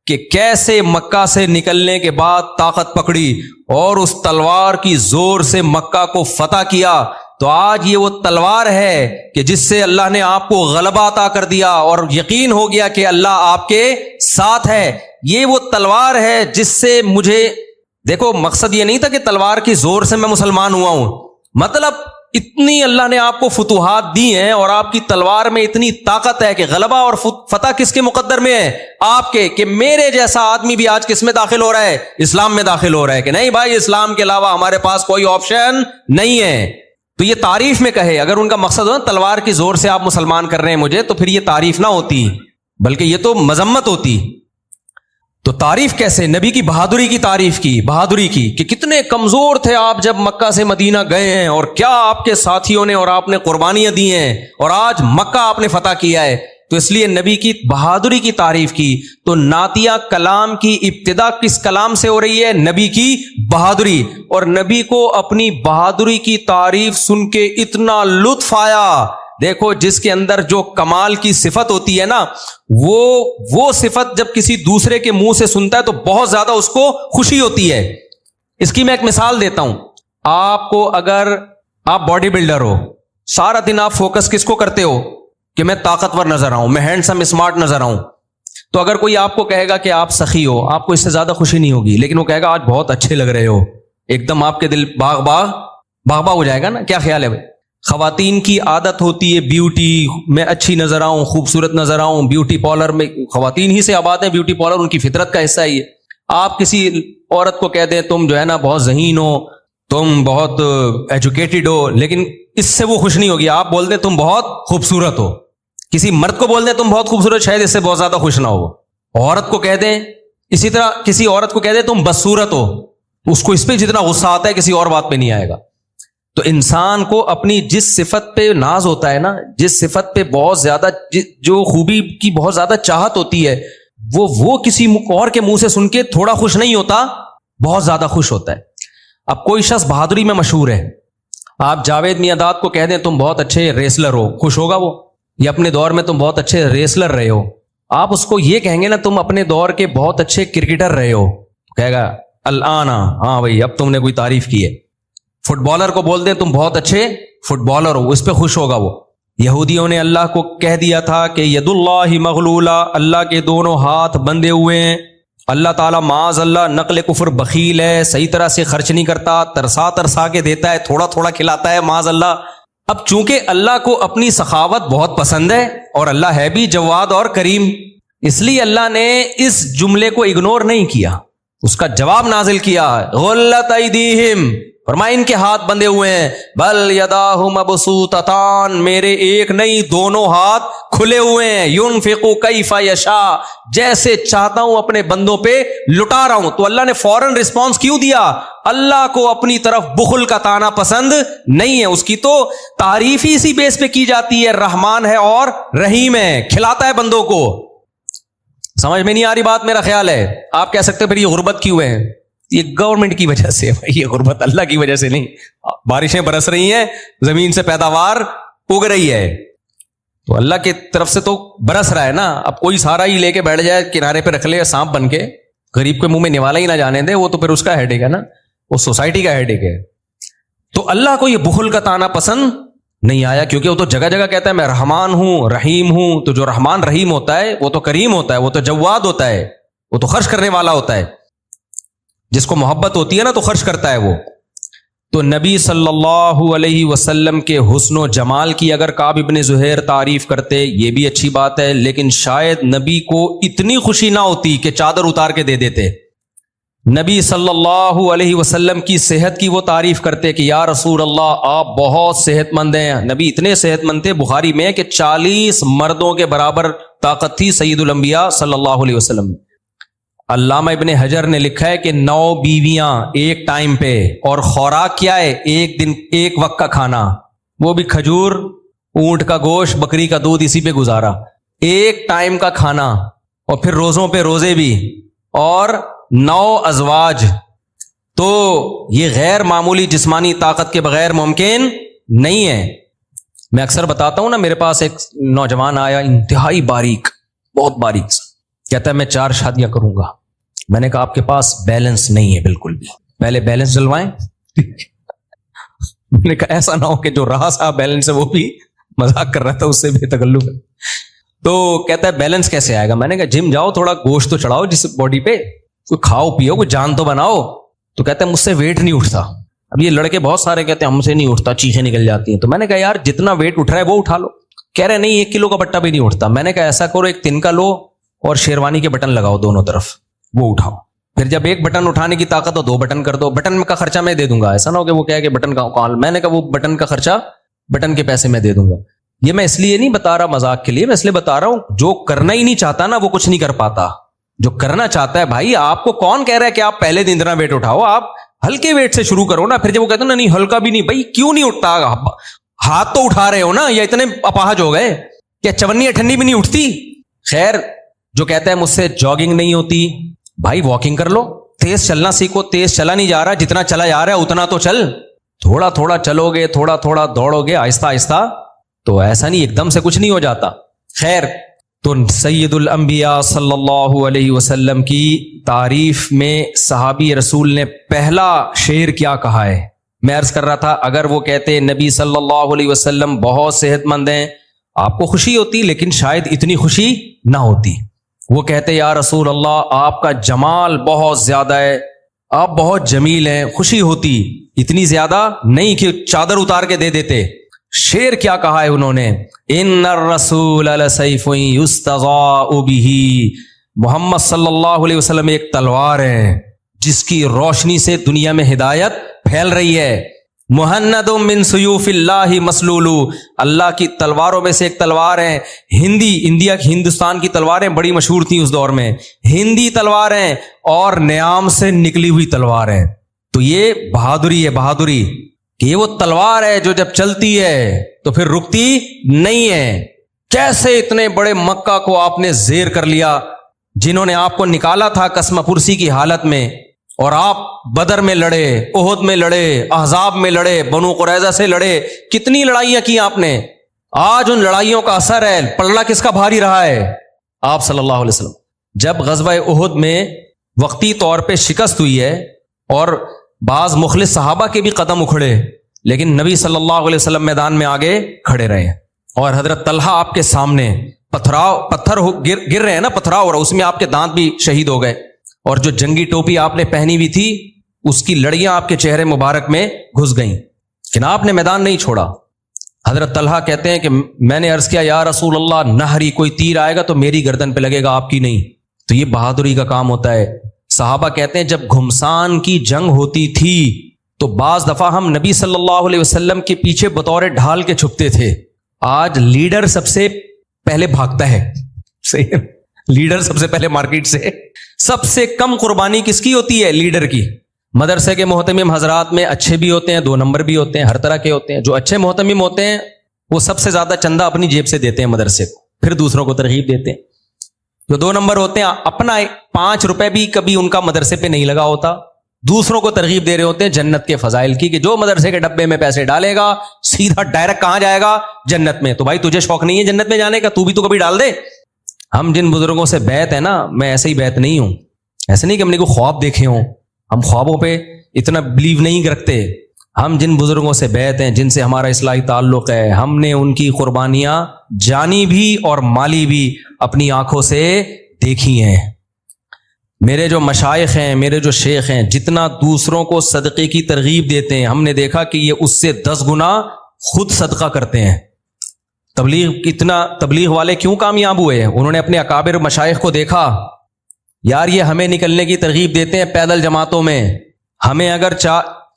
کہ کیسے مکہ سے نکلنے کے بعد طاقت پکڑی اور اس تلوار کی زور سے مکہ کو فتح کیا. تو آج یہ وہ تلوار ہے کہ جس سے اللہ نے آپ کو غلبہ عطا کر دیا اور یقین ہو گیا کہ اللہ آپ کے ساتھ ہے. یہ وہ تلوار ہے جس سے مجھے، دیکھو مقصد یہ نہیں تھا کہ تلوار کی زور سے میں مسلمان ہوا ہوں، مطلب اتنی اللہ نے آپ کو فتوحات دی ہیں اور آپ کی تلوار میں اتنی طاقت ہے کہ غلبہ اور فتح کس کے مقدر میں ہے؟ آپ کے. کہ میرے جیسا آدمی بھی آج کس میں داخل ہو رہا ہے؟ اسلام میں داخل ہو رہا ہے کہ نہیں بھائی اسلام کے علاوہ ہمارے پاس کوئی آپشن نہیں ہے. تو یہ تعریف میں کہے، اگر ان کا مقصد ہو تلوار کی زور سے آپ مسلمان کر رہے ہیں مجھے، تو پھر یہ تعریف نہ ہوتی بلکہ یہ تو مذمت ہوتی. تو تعریف کیسے؟ نبی کی بہادری کی تعریف کی، بہادری کی کہ کتنے کمزور تھے آپ جب مکہ سے مدینہ گئے ہیں اور کیا آپ کے ساتھیوں نے اور آپ نے قربانیاں دی ہیں اور آج مکہ آپ نے فتح کیا ہے. تو اس لیے نبی کی بہادری کی تعریف کی. تو نعتیہ کلام کی ابتدا کس کلام سے ہو رہی ہے؟ نبی کی بہادری. اور نبی کو اپنی بہادری کی تعریف سن کے اتنا لطف آیا. دیکھو جس کے اندر جو کمال کی صفت ہوتی ہے نا، وہ صفت جب کسی دوسرے کے منہ سے سنتا ہے تو بہت زیادہ اس کو خوشی ہوتی ہے. اس کی میں ایک مثال دیتا ہوں. آپ کو اگر آپ باڈی بلڈر ہو، سارا دن آپ فوکس کس کو کرتے ہو کہ میں طاقتور نظر آؤں، میں ہینڈسم اسمارٹ نظر آؤں. تو اگر کوئی آپ کو کہے گا کہ آپ سخی ہو، آپ کو اس سے زیادہ خوشی نہیں ہوگی، لیکن وہ کہے گا آج بہت اچھے لگ رہے ہو، ایک دم آپ کے دل باغ ہو جائے گا نا. کیا خیال ہے بھائی؟ خواتین کی عادت ہوتی ہے بیوٹی میں اچھی نظر آؤں، خوبصورت نظر آؤں. بیوٹی پارلر میں خواتین ہی سے آباد ہیں، بیوٹی پارلر ان کی فطرت کا حصہ ہی ہے. آپ کسی عورت کو کہہ دیں تم جو ہے نا بہت ذہین ہو، تم بہت ایجوکیٹڈ ہو، لیکن اس سے وہ خوش نہیں ہوگی. آپ بول دیں تم بہت خوبصورت ہو، کسی مرد کو بول دیں تم بہت خوبصورت، شاید اس سے بہت زیادہ خوش نہ ہو. عورت کو کہہ دیں، اسی طرح کسی عورت کو کہہ دیں تم بدصورت ہو، اس کو اس پہ جتنا غصہ آتا ہے کسی اور بات پہ نہیں آئے گا. تو انسان کو اپنی جس صفت پہ ناز ہوتا ہے نا، جس صفت پہ بہت زیادہ جو خوبی کی بہت زیادہ چاہت ہوتی ہے، وہ کسی اور کے منہ سے سن کے تھوڑا خوش نہیں ہوتا، بہت زیادہ خوش ہوتا ہے. اب کوئی شخص بہادری میں مشہور ہے، آپ جاوید میاں کو کہہ دیں تم بہت اچھے ریسلر ہو، خوش ہوگا وہ؟ یا اپنے دور میں تم بہت اچھے ریسلر رہے ہو. آپ اس کو یہ کہیں گے نا تم اپنے دور کے بہت اچھے کرکٹر رہے ہو، کہے گا الانا، ہاں بھائی اب تم نے کوئی تعریف کی ہے. فٹ بالر کو بول دیں تم بہت اچھے فٹ بالر ہو، اس پہ خوش ہوگا وہ. یہودیوں نے اللہ کو کہہ دیا تھا کہ ید اللہ مغلولہ، اللہ کے دونوں ہاتھ بندھے ہوئے ہیں. اللہ تعالیٰ معاذ اللہ نقل کفر بخیل ہے، صحیح طرح سے خرچ نہیں کرتا، ترسا کے دیتا ہے، تھوڑا تھوڑا کھلاتا ہے معاذ اللہ. اب چونکہ اللہ کو اپنی سخاوت بہت پسند ہے اور اللہ ہے بھی جواد اور کریم، اس لیے اللہ نے اس جملے کو اگنور نہیں کیا، اس کا جواب نازل کیا. غلت ایدیہم، فرمایا ان کے ہاتھ بندھے ہوئے ہیں. بل یداہ مبسوطتان، میرے ایک نہیں دونوں ہاتھ کھلے ہوئے ہیں. ينفق کیف یشاء، جیسے چاہتا ہوں اپنے بندوں پہ لٹا رہا ہوں. تو اللہ نے فوراً رسپانس کیوں دیا؟ اللہ کو اپنی طرف بخل کا تانا پسند نہیں ہے. اس کی تو تعریف ہی اسی بیس پہ کی جاتی ہے، رحمان ہے اور رحیم ہے، کھلاتا ہے بندوں کو. سمجھ میں نہیں آ رہی بات؟ میرا خیال ہے آپ کہہ سکتے پھر یہ غربت کیوں ہے؟ یہ گورنمنٹ کی وجہ سے، یہ غربت اللہ کی وجہ سے نہیں. بارشیں برس رہی ہیں، زمین سے پیداوار اگ رہی ہے، تو اللہ کی طرف سے تو برس رہا ہے نا. اب کوئی سارا ہی لے کے بیٹھ جائے کنارے پہ رکھ لے سانپ بن کے، غریب کے منہ میں نوالا ہی نہ جانے دے، وہ تو پھر اس کا ہیڈیک ہے نا، وہ سوسائٹی کا ہیڈیک ہے. تو اللہ کو یہ بخل کا تانا پسند نہیں آیا، کیونکہ وہ تو جگہ جگہ کہتا ہے میں رحمان ہوں رحیم ہوں. تو جو رحمان رحیم ہوتا ہے وہ تو کریم ہوتا ہے، وہ تو جواد ہوتا ہے، وہ تو خرچ کرنے والا ہوتا ہے. جس کو محبت ہوتی ہے نا تو خرچ کرتا ہے وہ. تو نبی صلی اللہ علیہ وسلم کے حسن و جمال کی اگر کعب ابن زہیر تعریف کرتے یہ بھی اچھی بات ہے، لیکن شاید نبی کو اتنی خوشی نہ ہوتی کہ چادر اتار کے دے دیتے. نبی صلی اللہ علیہ وسلم کی صحت کی وہ تعریف کرتے کہ یا رسول اللہ آپ بہت صحت مند ہیں. نبی اتنے صحت مند تھے بخاری میں کہ 40 مردوں کے برابر طاقت تھی سید الانبیاء صلی اللہ علیہ وسلم. علامہ ابن حجر نے لکھا ہے کہ 9 بیویاں ایک ٹائم پہ، اور خوراک کیا ہے؟ ایک دن ایک وقت کا کھانا، وہ بھی کھجور اونٹ کا گوشت, بکری کا دودھ, اسی پہ گزارا, ایک ٹائم کا کھانا, اور پھر روزوں پہ روزے بھی, اور 9 ازواج. تو یہ غیر معمولی جسمانی طاقت کے بغیر ممکن نہیں ہے. میں اکثر بتاتا ہوں نا, میرے پاس ایک نوجوان آیا, انتہائی باریک, بہت باریک, کہتا ہے میں 4 شادیاں کروں گا. میں نے کہا آپ کے پاس بیلنس نہیں ہے بالکل بھی, پہلے بیلنس ڈلوائیں. میں نے کہا ایسا نہ ہو کہ جو رہا صاحب بیلنس ہے وہ بھی مذاق کر رہا تھا, اس سے بھی تکلف ہے. تو کہتا ہے بیلنس کیسے آئے گا؟ میں نے کہا جم جاؤ, تھوڑا گوشت تو چڑھاؤ جس باڈی پہ, کوئی کھاؤ پیو, کوئی جان تو بناؤ. تو کہتا ہے مجھ سے ویٹ نہیں اٹھتا. اب یہ لڑکے بہت سارے کہتے ہیں ہم سے نہیں اٹھتا, چیخیں نکل جاتی ہیں. تو میں نے کہا یار جتنا ویٹ اٹھ رہا ہے وہ اٹھا لو. کہہ رہے نہیں 1 کلو کا بٹا بھی نہیں اٹھتا. میں نے کہا ایسا کرو, ایک تن کا لو اور شیروانی کے بٹن لگاؤ دونوں طرف, وہ اٹھاؤ. پھر جب ایک بٹن اٹھانے کی طاقت ہو 2 بٹن کر دو. بٹن کا خرچہ میں دے دوں گا, ایسا نہ ہو کہ وہ کہے کہ بٹن کا کال. میں نے کہا وہ بٹن کا خرچہ, بٹن کے پیسے میں دے دوں گا. یہ میں اس لیے نہیں بتا رہا مذاق کے لیے, میں اس لیے بتا رہا ہوں جو کرنا ہی نہیں چاہتا نا وہ کچھ نہیں کر پاتا. جو کرنا چاہتا ہے بھائی, آپ کو کون کہہ رہا ہے کہ آپ پہلے دن اتنا ویٹ اٹھاؤ, آپ ہلکے ویٹ سے شروع کرو نا. پھر جب وہ کہتے ہیں نہیں ہلکا بھی نہیں, بھائی کیوں نہیں اٹھتا؟ ہاتھ تو اٹھا رہے ہو نا, یا اتنے اپاہج ہو گئے کیا 54-58 بھی نہیں اٹھتی؟ خیر, جو کہتا ہے مجھ سے جاگنگ نہیں ہوتی, بھائی واکنگ کر لو, تیز چلنا سیکھو. تیز چلا نہیں جا رہا, جتنا چلا جا رہا ہے اتنا تو چل, تھوڑا تھوڑا چلو گے, تھوڑا تھوڑا دوڑو گے, آہستہ آہستہ. تو ایسا نہیں ایک دم سے کچھ نہیں ہو جاتا. خیر, تو سید الانبیاء صلی اللہ علیہ وسلم کی تعریف میں صحابی رسول نے پہلا شعر کیا کہا ہے؟ میں عرض کر رہا تھا اگر وہ کہتے نبی صلی اللہ علیہ وسلم بہت صحت مند ہیں, آپ کو خوشی ہوتی, لیکن شاید اتنی خوشی نہ ہوتی. وہ کہتے یا رسول اللہ آپ کا جمال بہت زیادہ ہے, آپ بہت جمیل ہیں, خوشی ہوتی, اتنی زیادہ نہیں کہ چادر اتار کے دے دیتے. شعر کیا کہا ہے انہوں نے؟ ان الرسول لسیف یستضاء بہ, محمد صلی اللہ علیہ وسلم ایک تلوار ہے جس کی روشنی سے دنیا میں ہدایت پھیل رہی ہے. مہند من سیوف اللہ مسلول, اللہ کی تلواروں میں سے ایک تلوار ہے. ہندوستان کی تلواریں بڑی مشہور تھیں اس دور میں, ہندی تلواریں اور نیام سے نکلی ہوئی تلواریں. تو یہ بہادری ہے, بہادری کہ یہ وہ تلوار ہے جو جب چلتی ہے تو پھر رکتی نہیں ہے. کیسے اتنے بڑے مکہ کو آپ نے زیر کر لیا, جنہوں نے آپ کو نکالا تھا قسم پرسی کی حالت میں, اور آپ بدر میں لڑے, احد میں لڑے, احزاب میں لڑے, بنو قریظہ سے لڑے, کتنی لڑائیاں کی آپ نے. آج ان لڑائیوں کا اثر ہے, پلڑا کس کا بھاری رہا ہے؟ آپ صلی اللہ علیہ وسلم. جب غزوہ احد میں وقتی طور پہ شکست ہوئی ہے اور بعض مخلص صحابہ کے بھی قدم اکھڑے, لیکن نبی صلی اللہ علیہ وسلم میدان میں آگے کھڑے رہے, اور حضرت طلحہ آپ کے سامنے پتھر گر رہے ہیں نا, پتھراؤ, اور اس میں آپ کے دانت بھی شہید ہو گئے, اور جو جنگی ٹوپی آپ نے پہنی ہوئی تھی اس کی لڑیاں آپ کے چہرے مبارک میں گھس گئیں, لیکن آپ نے میدان نہیں چھوڑا. حضرت طلحہ کہتے ہیں کہ میں نے عرض کیا یا رسول اللہ نہری, کوئی تیر آئے گا تو میری گردن پہ لگے گا, آپ کی نہیں. تو یہ بہادری کا کام ہوتا ہے. صحابہ کہتے ہیں جب گھمسان کی جنگ ہوتی تھی تو بعض دفعہ ہم نبی صلی اللہ علیہ وسلم کے پیچھے بطور ڈھال کے چھپتے تھے. آج لیڈر سب سے پہلے بھاگتا ہے, صحیح, لیڈر سب سے پہلے مارکیٹ سے. سب سے کم قربانی کس کی ہوتی ہے؟ لیڈر کی. مدرسے کے محتمم حضرات میں اچھے بھی ہوتے ہیں, 2 نمبر بھی ہوتے ہیں, ہر طرح کے ہوتے ہیں. جو اچھے محتمم ہوتے ہیں وہ سب سے زیادہ چندہ اپنی جیب سے دیتے ہیں مدرسے کو, پھر دوسروں کو ترغیب دیتے ہیں. جو 2 نمبر ہوتے ہیں اپنا 5 روپے بھی کبھی ان کا مدرسے پہ نہیں لگا ہوتا, دوسروں کو ترغیب دے رہے ہوتے ہیں جنت کے فضائل کی, کہ جو مدرسے کے ڈبے میں پیسے ڈالے گا سیدھا ڈائریکٹ کہاں جائے گا؟ جنت میں. تو بھائی تجھے شوق نہیں ہے جنت میں جانے کا, تو بھی تو کبھی ڈال دے. ہم جن بزرگوں سے بیعت ہے نا, میں ایسے ہی بیعت نہیں ہوں. ایسے نہیں کہ ہم نے کوئی خواب دیکھے ہوں, ہم خوابوں پہ اتنا بلیو نہیں رکھتے. ہم جن بزرگوں سے بیعت ہیں, جن سے ہمارا اصلاحی تعلق ہے, ہم نے ان کی قربانیاں جانی بھی اور مالی بھی اپنی آنکھوں سے دیکھی ہیں. میرے جو مشائخ ہیں, میرے جو شیخ ہیں, جتنا دوسروں کو صدقے کی ترغیب دیتے ہیں, ہم نے دیکھا کہ یہ اس سے 10 گنا خود صدقہ کرتے ہیں. تبلیغ والے کیوں کامیاب ہوئے؟ انہوں نے اپنے اکابر مشائخ کو دیکھا, یار یہ ہمیں نکلنے کی ترغیب دیتے ہیں پیدل جماعتوں میں, ہمیں اگر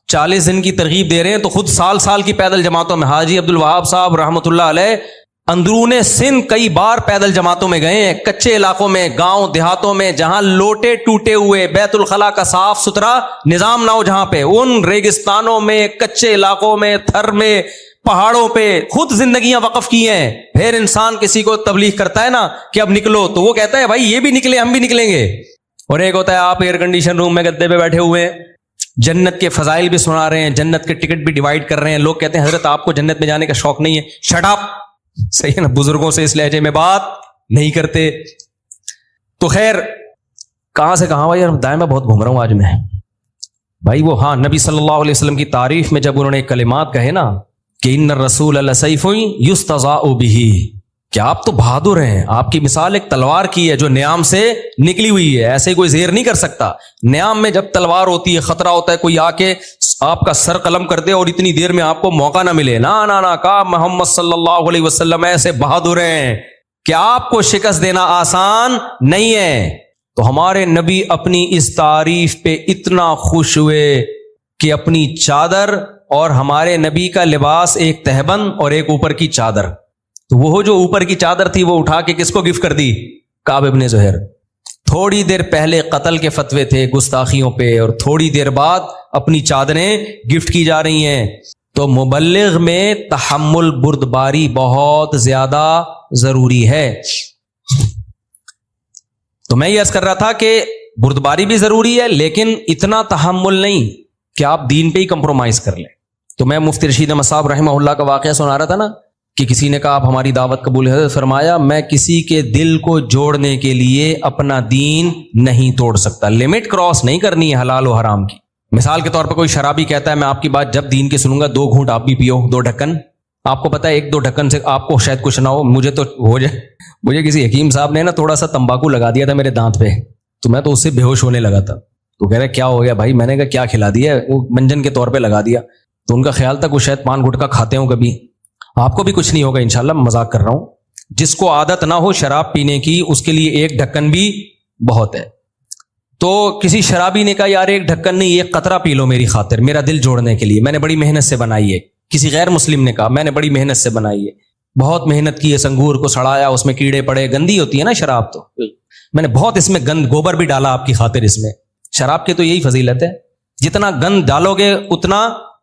40 دن کی ترغیب دے رہے ہیں تو خود سال کی پیدل جماعتوں میں. حاجی عبد الوہاب صاحب رحمۃ اللہ علیہ اندرون سندھ کئی بار پیدل جماعتوں میں گئے ہیں, کچے علاقوں میں, گاؤں دیہاتوں میں, جہاں لوٹے ٹوٹے ہوئے, بیت الخلا کا صاف ستھرا نظام نہ ہو, جہاں پہ ان ریگستانوں میں, کچے علاقوں میں, تھر میں پہاڑوں پہ خود زندگیاں وقف کی ہیں. پھر انسان کسی کو تبلیغ کرتا ہے نا کہ اب نکلو, تو وہ کہتا ہے بھائی یہ بھی نکلے ہم بھی نکلیں گے. اور ایک ہوتا ہے آپ ایئر کنڈیشن روم میں گدے پہ بیٹھے ہوئے ہیں, جنت کے فضائل بھی سنا رہے ہیں, جنت کے ٹکٹ بھی ڈیوائڈ کر رہے ہیں. لوگ کہتے ہیں حضرت آپ کو جنت میں جانے کا شوق نہیں ہے. Shut up. صحیح ہے نا, بزرگوں سے اس لہجے میں بات نہیں کرتے. تو خیر کہاں سے کہاں بھائی, دائیں میں بہت گھوم رہا ہوں آج میں بھائی. وہ ہاں نبی صلی اللہ علیہ وسلم کی تعریف میں جب انہوں نے کلمات کہے نا کہ ان الرسول لسیف یستضاء بہ, کہ آپ تو بہادر ہیں, آپ کی مثال ایک تلوار کی ہے جو نیام سے نکلی ہوئی ہے, ایسے کوئی زیر نہیں کر سکتا. نیام میں جب تلوار ہوتی ہے خطرہ ہوتا ہے کوئی آ کے آپ کا سر قلم کر دے اور اتنی دیر میں آپ کو موقع نہ ملے. نا کہا محمد صلی اللہ علیہ وسلم ایسے بہادر ہیں کہ آپ کو شکست دینا آسان نہیں ہے. تو ہمارے نبی اپنی اس تعریف پہ اتنا خوش ہوئے کہ اپنی چادر, اور ہمارے نبی کا لباس ایک تہبند اور ایک اوپر کی چادر, تو وہ جو اوپر کی چادر تھی وہ اٹھا کے کس کو گفٹ کر دی؟ کعب ابن زہر. تھوڑی دیر پہلے قتل کے فتوے تھے گستاخیوں پہ, اور تھوڑی دیر بعد اپنی چادریں گفٹ کی جا رہی ہیں. تو مبلغ میں تحمل بردباری بہت زیادہ ضروری ہے. تو میں یہ عرض کر رہا تھا کہ بردباری بھی ضروری ہے, لیکن اتنا تحمل نہیں کہ آپ دین پہ ہی کمپرومائز کر لیں. تو میں مفتی رشید احمد صاحب رحمہ اللہ کا واقعہ سنا رہا تھا نا کہ کسی نے کہا آپ ہماری دعوت قبول ہے, فرمایا میں کسی کے دل کو جوڑنے کے لیے اپنا دین نہیں توڑ سکتا. لمٹ کراس نہیں کرنی ہے حلال و حرام کی. مثال کے طور پر کوئی شرابی کہتا ہے میں آپ کی بات جب دین کی سنوں گا 2 گھونٹ آپ بھی پیو, 2 ڈھکن. آپ کو پتا ہے 1-2 ڈھکن سے آپ کو شاید کچھ نہ ہو, مجھے تو ہو جائے. مجھے کسی حکیم صاحب نے نا تھوڑا سا تمباکو لگا دیا تھا میرے دانت پہ, تو میں تو اس سے بے ہوش ہونے لگا تھا. تو کہہ رہے کیا ہو گیا بھائی؟ میں نے کہا کیا کھلا دیا؟ وہ منجن کے طور پہ لگا دیا. تو ان کا خیال تھا وہ شاید پان گٹکا کھاتے ہوں کبھی. آپ کو بھی کچھ نہیں ہوگا انشاءاللہ, مذاق کر رہا ہوں. جس کو عادت نہ ہو شراب پینے کی اس کے لیے 1 ڈھکن بھی بہت ہے. تو کسی شرابی نے کہا یار 1 ڈھکن نہیں 1 قطرہ پی لو میری خاطر, میرا دل جوڑنے کے لیے, میں نے بڑی محنت سے بنائی ہے. کسی غیر مسلم نے کہا میں نے بڑی محنت سے بنائی ہے, بہت محنت کی ہے, سنگور کو سڑایا, اس میں کیڑے پڑے, گندی ہوتی ہے نا شراب, تو میں نے بہت اس میں گند گوبر بھی ڈالا آپ کی خاطر. اس میں شراب کی تو یہی فضیلت ہے, جتنا گند ڈالو گے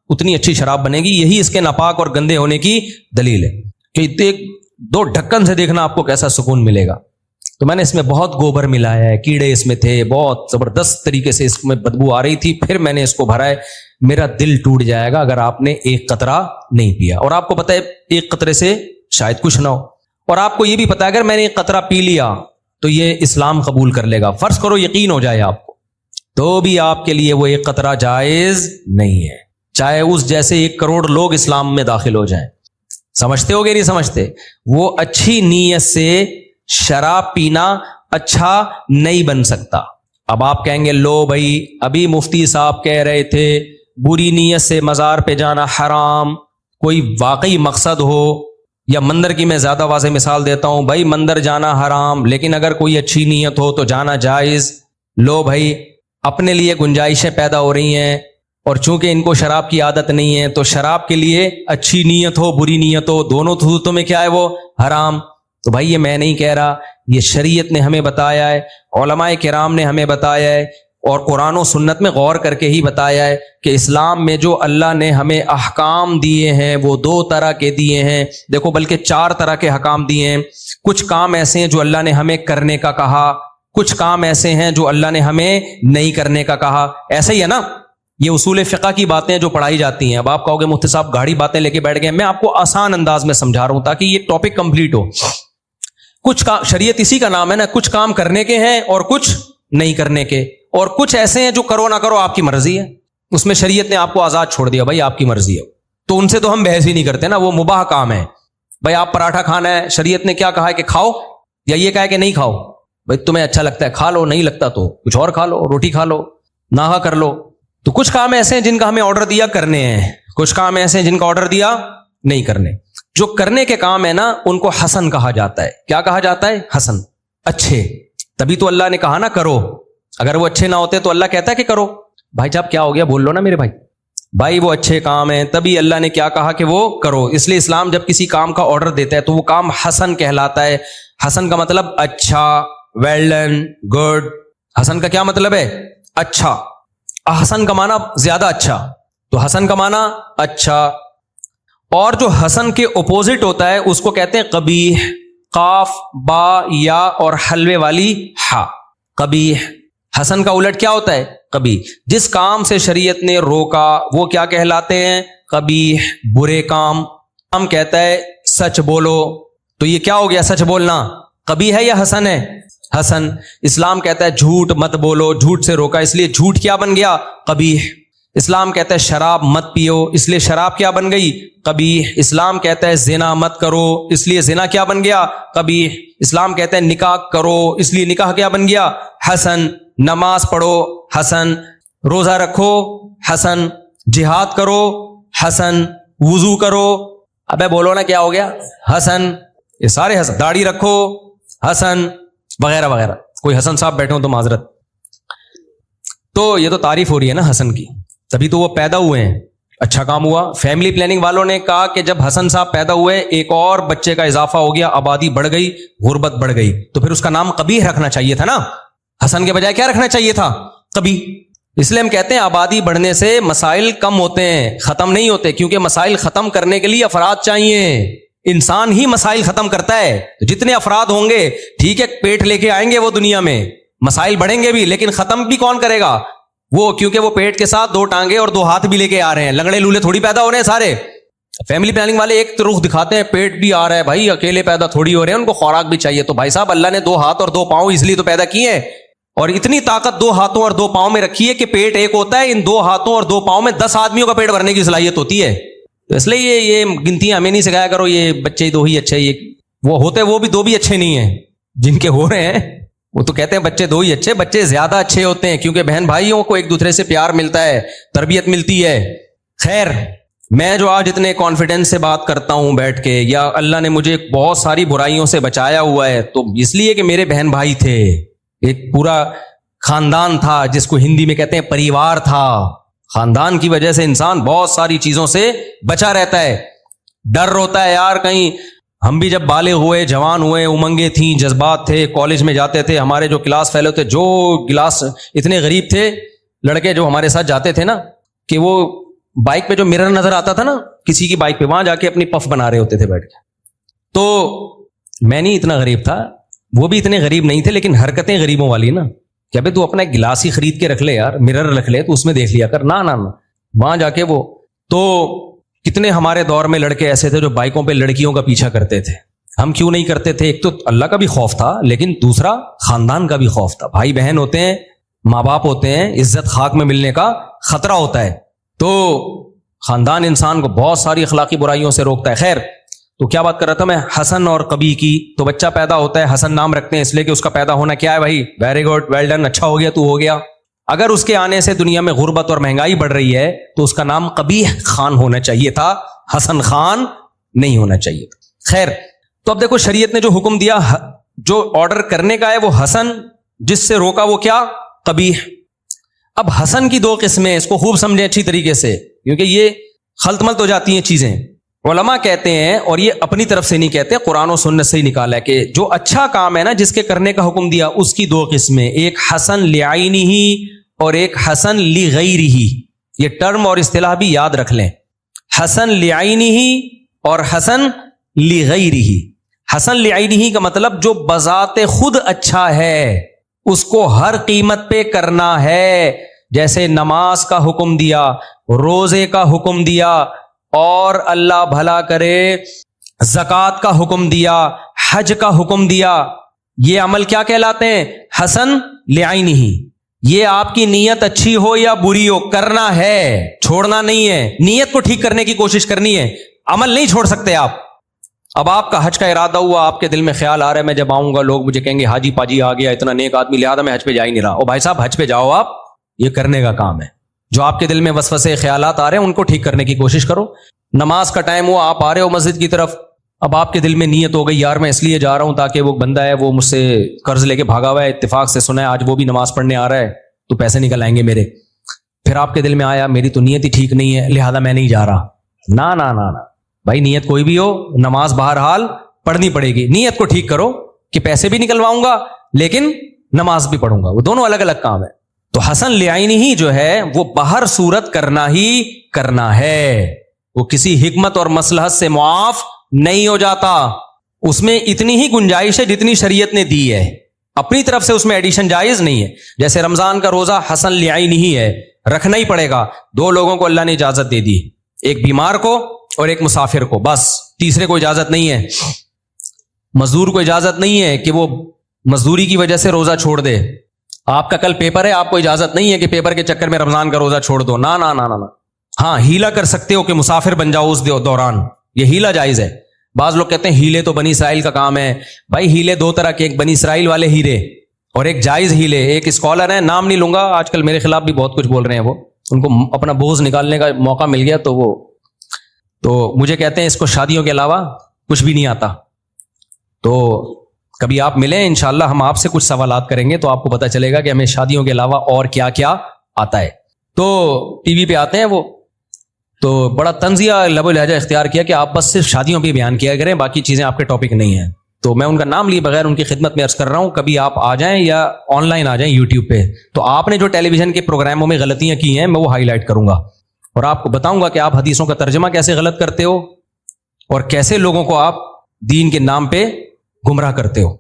اتنی اچھی شراب بنے گی. یہی اس کے ناپاک اور گندے ہونے کی دلیل ہے کہ 2 ڈھکن سے دیکھنا آپ کو کیسا سکون ملے گا. تو میں نے اس میں بہت گوبر ملایا ہے, کیڑے اس میں تھے, بہت زبردست طریقے سے اس میں بدبو آ رہی تھی, پھر میں نے اس کو بھرا ہے. میرا دل ٹوٹ جائے گا اگر آپ نے 1 قطرہ نہیں پیا. اور آپ کو پتا ہے 1 قطرے سے شاید کچھ نہ ہو, اور آپ کو یہ بھی پتا ہے اگر میں نے 1 قطرہ پی لیا تو یہ اسلام قبول کر لے گا. فرض کرو یقین ہو جائے آپ کو, تو بھی آپ کے لیے وہ 1 قطرہ جائز نہیں ہے, چاہے اس جیسے 1 کروڑ لوگ اسلام میں داخل ہو جائیں. سمجھتے ہو گے نہیں سمجھتے؟ وہ اچھی نیت سے شراب پینا اچھا نہیں بن سکتا. اب آپ کہیں گے لو بھائی ابھی مفتی صاحب کہہ رہے تھے بری نیت سے مزار پہ جانا حرام, کوئی واقعی مقصد ہو, یا مندر کی میں زیادہ واضح مثال دیتا ہوں, بھائی مندر جانا حرام لیکن اگر کوئی اچھی نیت ہو تو جانا جائز. لو بھائی اپنے لیے گنجائشیں پیدا ہو رہی ہیں, اور چونکہ ان کو شراب کی عادت نہیں ہے تو شراب کے لیے اچھی نیت ہو بری نیت ہو دونوں صورتوں میں کیا ہے وہ حرام. تو بھائی یہ میں نہیں کہہ رہا, یہ شریعت نے ہمیں بتایا ہے, علماء کرام نے ہمیں بتایا ہے, اور قرآن و سنت میں غور کر کے ہی بتایا ہے کہ اسلام میں جو اللہ نے ہمیں احکام دیے ہیں وہ 2 طرح کے دیے ہیں. دیکھو بلکہ 4 طرح کے احکام دیے ہیں. کچھ کام ایسے ہیں جو اللہ نے ہمیں کرنے کا کہا, کچھ کام ایسے ہیں جو اللہ نے ہمیں نہیں کرنے کا کہا. ایسا ہی ہے نا, یہ اصول فقہ کی باتیں جو پڑھائی جاتی ہیں. اب آپ کہو گے مفتی صاحب گاڑی باتیں لے کے بیٹھ گئے, میں آپ کو آسان انداز میں سمجھا رہا ہوں تاکہ یہ ٹاپک کمپلیٹ ہو. کچھ کام, شریعت اسی کا نام ہے نا, کچھ کام کرنے کے ہیں اور کچھ نہیں کرنے کے, اور کچھ ایسے ہیں جو کرو نہ کرو آپ کی مرضی ہے, اس میں شریعت نے آپ کو آزاد چھوڑ دیا بھائی آپ کی مرضی ہے. تو ان سے تو ہم بحث ہی نہیں کرتے نا, وہ مباح کام ہے. بھائی آپ پراٹھا کھانا ہے, شریعت نے کیا کہا ہے کہ کھاؤ, یا یہ کہا ہے کہ نہیں کھاؤ؟ بھائی تمہیں اچھا لگتا ہے کھا لو, نہیں لگتا تو کچھ اور کھا لو, روٹی کھا لو, نہا کر لو. تو کچھ کام ایسے ہیں جن کا ہمیں آرڈر دیا کرنے ہیں, کچھ کام ایسے ہیں جن کا آرڈر دیا نہیں کرنے. جو کرنے کے کام ہے نا ان کو حسن کہا جاتا ہے. کیا کہا جاتا ہے؟ حسن, اچھے. تبھی تو اللہ نے کہا نا کرو, اگر وہ اچھے نہ ہوتے تو اللہ کہتا ہے کہ کرو. بھائی جب کیا ہو گیا بول لو نا میرے بھائی. بھائی وہ اچھے کام ہیں تبھی اللہ نے کیا کہا کہ وہ کرو. اس لیے اسلام جب کسی کام کا آرڈر دیتا ہے تو وہ کام حسن کہلاتا ہے. حسن کا مطلب اچھا, ویل ڈن, گڈ. حسن کا کیا مطلب ہے؟ اچھا. حسن کا معنی زیادہ اچھا, تو حسن کا معنی اچھا. اور جو حسن کے اپوزٹ ہوتا ہے اس کو کہتے ہیں قبیح، قاف با یا اور حلوے والی ہا، قبیح۔ حسن کا الٹ کیا ہوتا ہے؟ قبیح۔ جس کام سے شریعت نے روکا وہ کیا کہلاتے ہیں؟ قبیح، برے کام۔ ہم کہتا ہے سچ بولو، تو یہ کیا ہو گیا سچ بولنا؟ قبیح ہے یا حسن ہے؟ حسن۔ اسلام کہتا ہے جھوٹ مت بولو، جھوٹ سے روکا اس لیے جھوٹ کیا بن گیا؟ قبیح۔ اسلام کہتا ہے شراب مت پیو، اس لیے شراب کیا بن گئی؟ قبیح۔ اسلام کہتا ہے زنا مت کرو، اس لیے زنا کیا بن گیا؟ قبیح۔ اسلام کہتا ہے نکاح کرو، اس لیے نکاح کیا بن گیا؟ حسن۔ نماز پڑھو، حسن۔ روزہ رکھو، حسن۔ جہاد کرو، حسن۔ وضو کرو، ابے بولو نا کیا ہو گیا؟ حسن۔ یہ سارے حسن۔ داڑھی رکھو، حسن، وغیرہ وغیرہ۔ کوئی حسن صاحب بیٹھے ہوں تو معذرت۔ تو یہ تو تعریف ہو رہی ہے نا حسن کی، تبھی تو وہ پیدا ہوئے ہیں۔ اچھا کام ہوا، فیملی پلاننگ والوں نے کہا کہ جب حسن صاحب پیدا ہوئے ایک اور بچے کا اضافہ ہو گیا، آبادی بڑھ گئی، غربت بڑھ گئی، تو پھر اس کا نام قبیح رکھنا چاہیے تھا نا، حسن کے بجائے کیا رکھنا چاہیے تھا؟ قبیح۔ اس لیے ہم کہتے ہیں آبادی بڑھنے سے مسائل کم ہوتے ہیں، ختم نہیں ہوتے، کیونکہ مسائل ختم کرنے کے لیے افراد چاہیے۔ انسان ہی مسائل ختم کرتا ہے، جتنے افراد ہوں گے ٹھیک ہے، پیٹ لے کے آئیں گے وہ دنیا میں، مسائل بڑھیں گے بھی، لیکن ختم بھی کون کرے گا؟ وہ، کیونکہ وہ پیٹ کے ساتھ 2 ٹانگیں اور 2 ہاتھ بھی لے کے آ رہے ہیں، لنگڑے لولے تھوڑی پیدا ہو رہے ہیں سارے۔ فیملی پلاننگ والے ایک رخ دکھاتے ہیں، پیٹ بھی آ رہا ہے بھائی، اکیلے پیدا تھوڑی ہو رہے ہیں، ان کو خوراک بھی چاہیے۔ تو بھائی صاحب اللہ نے 2 ہاتھ اور 2 پاؤں اس لیے تو پیدا کیے ہیں، اور اتنی طاقت 2 ہاتھوں اور 2 پاؤں میں رکھی ہے کہ پیٹ ایک ہوتا ہے، ان 2 ہاتھوں اور 2 پاؤں میں 10 آدمیوں کا پیٹ بھرنے کی صلاحیت ہوتی ہے۔ تو اس لیے یہ گنتیاں ہمیں نہیں سکھایا کرو، یہ بچے 2 ہی اچھے، یہ وہ ہوتے وہ بھی 2 بھی اچھے نہیں ہیں جن کے ہو رہے ہیں، وہ تو کہتے ہیں بچے 2 ہی اچھے، بچے زیادہ اچھے ہوتے ہیں، کیونکہ بہن بھائیوں کو ایک دوسرے سے پیار ملتا ہے، تربیت ملتی ہے۔ خیر، میں جو آج اتنے کانفیڈنس سے بات کرتا ہوں بیٹھ کے، یا اللہ نے مجھے بہت ساری برائیوں سے بچایا ہوا ہے، تو اس لیے کہ میرے بہن بھائی تھے، ایک پورا خاندان تھا جس کو ہندی میں کہتے ہیں پریوار تھا۔ خاندان کی وجہ سے انسان بہت ساری چیزوں سے بچا رہتا ہے۔ ڈر ہوتا ہے یار کہیں، ہم بھی جب بالغ ہوئے، جوان ہوئے، امنگیں تھیں، جذبات تھے، کالج میں جاتے تھے، ہمارے جو کلاس فیلو تھے، جو کلاس اتنے غریب تھے لڑکے جو ہمارے ساتھ جاتے تھے نا، کہ وہ بائک پہ جو مرر نظر آتا تھا نا کسی کی بائک پہ، وہاں جا کے اپنی پف بنا رہے ہوتے تھے بیٹھ کے۔ تو میں نہیں اتنا غریب تھا، وہ بھی اتنے غریب نہیں تھے، لیکن حرکتیں غریبوں والی نا، کہ ابھی تو اپنا ایک گلاس ہی خرید کے رکھ لے یار، مرر رکھ لے تو اس میں دیکھ لیا کر، نہ وہاں جا کے وہ۔ تو کتنے ہمارے دور میں لڑکے ایسے تھے جو بائکوں پہ لڑکیوں کا پیچھا کرتے تھے۔ ہم کیوں نہیں کرتے تھے؟ ایک تو اللہ کا بھی خوف تھا، لیکن دوسرا خاندان کا بھی خوف تھا۔ بھائی بہن ہوتے ہیں، ماں باپ ہوتے ہیں، عزت خاک میں ملنے کا خطرہ ہوتا ہے، تو خاندان انسان کو بہت ساری اخلاقی برائیوں سے روکتا ہے۔ خیر، تو کیا بات کر رہا تھا میں؟ حسن اور قبیح کی۔ تو بچہ پیدا ہوتا ہے، حسن نام رکھتے ہیں اس لیے کہ اس کا پیدا ہونا کیا ہے بھائی؟ ویری گڈ، ویل ڈن، اچھا ہو گیا، تو ہو گیا۔ اگر اس کے آنے سے دنیا میں غربت اور مہنگائی بڑھ رہی ہے تو اس کا نام قبیح خان ہونا چاہیے تھا، حسن خان نہیں ہونا چاہیے تھا۔ خیر، تو اب دیکھو شریعت نے جو حکم دیا، جو آرڈر کرنے کا ہے وہ حسن، جس سے روکا وہ کیا؟ قبیح۔ اب حسن کی 2 قسمیں، اس کو خوب سمجھیں اچھی طریقے سے، کیونکہ یہ خلط ملط ہو جاتی ہیں چیزیں۔ علماء کہتے ہیں، اور یہ اپنی طرف سے نہیں کہتے، قرآن و سنت سے ہی نکالا ہے، کہ جو اچھا کام ہے نا جس کے کرنے کا حکم دیا، اس کی 2 قسمیں، ایک حسن لعینہ اور ایک حسن لغیرہ۔ یہ ٹرم اور اصطلاح بھی یاد رکھ لیں، حسن لعینہ اور حسن لغیرہ۔ حسن لعینہ کا مطلب جو بذات خود اچھا ہے، اس کو ہر قیمت پہ کرنا ہے، جیسے نماز کا حکم دیا، روزے کا حکم دیا، اور اللہ بھلا کرے زکوٰۃ کا حکم دیا، حج کا حکم دیا۔ یہ عمل کیا کہلاتے ہیں؟ حسن لعینہ۔ یہ آپ کی نیت اچھی ہو یا بری ہو، کرنا ہے، چھوڑنا نہیں ہے۔ نیت کو ٹھیک کرنے کی کوشش کرنی ہے، عمل نہیں چھوڑ سکتے آپ۔ اب آپ کا حج کا ارادہ ہوا، آپ کے دل میں خیال آ رہا ہے میں جب آؤں گا لوگ مجھے کہیں گے حاجی پاجی آ گیا، اتنا نیک آدمی، لہٰذا میں حج پہ جا ہی نہیں رہا۔ او بھائی صاحب، حج پہ جاؤ، آپ یہ کرنے کا کام ہے۔ جو آپ کے دل میں وسوسے خیالات آ رہے ہیں ان کو ٹھیک کرنے کی کوشش کرو۔ نماز کا ٹائم ہوا، آپ آ رہے ہو مسجد کی طرف، اب آپ کے دل میں نیت ہو گئی یار میں اس لیے جا رہا ہوں تاکہ وہ بندہ ہے وہ مجھ سے قرض لے کے بھاگا ہوا ہے، اتفاق سے سنا ہے آج وہ بھی نماز پڑھنے آ رہا ہے تو پیسے نکل آئیں گے میرے۔ پھر آپ کے دل میں آیا میری تو نیت ہی ٹھیک نہیں ہے لہذا میں نہیں جا رہا۔ نہ نہ نہ نہ بھائی، نیت کوئی بھی ہو، نماز بہرحال پڑھنی پڑے گی۔ نیت کو ٹھیک کرو کہ پیسے بھی نکلواؤں گا لیکن نماز بھی پڑھوں گا، وہ دونوں الگ الگ کام ہے۔ تو حسن لعینہ ہی جو ہے وہ باہر صورت کرنا ہی کرنا ہے، وہ کسی حکمت اور مصلحت سے معاف نہیں ہو جاتا. اس میں اتنی ہی گنجائش ہے جتنی شریعت نے دی ہے, اپنی طرف سے اس میں ایڈیشن جائز نہیں ہے. جیسے رمضان کا روزہ حسن لعین ہی ہے, رکھنا ہی پڑے گا. 2 لوگوں کو اللہ نے اجازت دے دی, ایک بیمار کو اور ایک مسافر کو, بس. تیسرے کو اجازت نہیں ہے. مزدور کو اجازت نہیں ہے کہ وہ مزدوری کی وجہ سے روزہ چھوڑ دے. آپ کا کل پیپر ہے, آپ کو اجازت نہیں ہے کہ پیپر کے چکر میں رمضان کا روزہ چھوڑ دو. نا نا نا نا. ہاں ہیلا کر سکتے ہو کہ مسافر بن جاؤ اس دوران, یہ ہیلا جائز ہے. بعض لوگ کہتے ہیں ہیلے تو بنی اسرائیل کا کام ہے. بھائی ہیلے 2 طرح کے, ایک بنی اسرائیل والے ہیلے اور ایک جائز ہیلے. ایک اسکالر ہیں, نام نہیں لوں گا, آج کل میرے خلاف بھی بہت کچھ بول رہے ہیں, وہ ان کو اپنا بوجھ نکالنے کا موقع مل گیا تو مجھے کہتے ہیں اس کو شادیوں کے علاوہ کچھ بھی نہیں آتا. تو کبھی آپ ملیں, انشاءاللہ ہم آپ سے کچھ سوالات کریں گے تو آپ کو پتہ چلے گا کہ ہمیں شادیوں کے علاوہ اور کیا کیا آتا ہے. تو ٹی وی پہ آتے ہیں وہ, تو بڑا طنزیہ لب و لہجہ اختیار کیا کہ آپ بس صرف شادیوں پہ بیان کیا کریں, باقی چیزیں آپ کے ٹاپک نہیں ہیں. تو میں ان کا نام لیے بغیر ان کی خدمت میں عرض کر رہا ہوں, کبھی آپ آ جائیں یا آن لائن آ جائیں یوٹیوب پہ, تو آپ نے جو ٹیلی ویژن کے پروگراموں میں غلطیاں کی ہیں میں وہ ہائی لائٹ کروں گا, اور آپ کو بتاؤں گا کہ آپ حدیثوں کا ترجمہ کیسے غلط کرتے ہو اور کیسے لوگوں کو آپ دین کے نام پہ گمراہ کرتے ہو.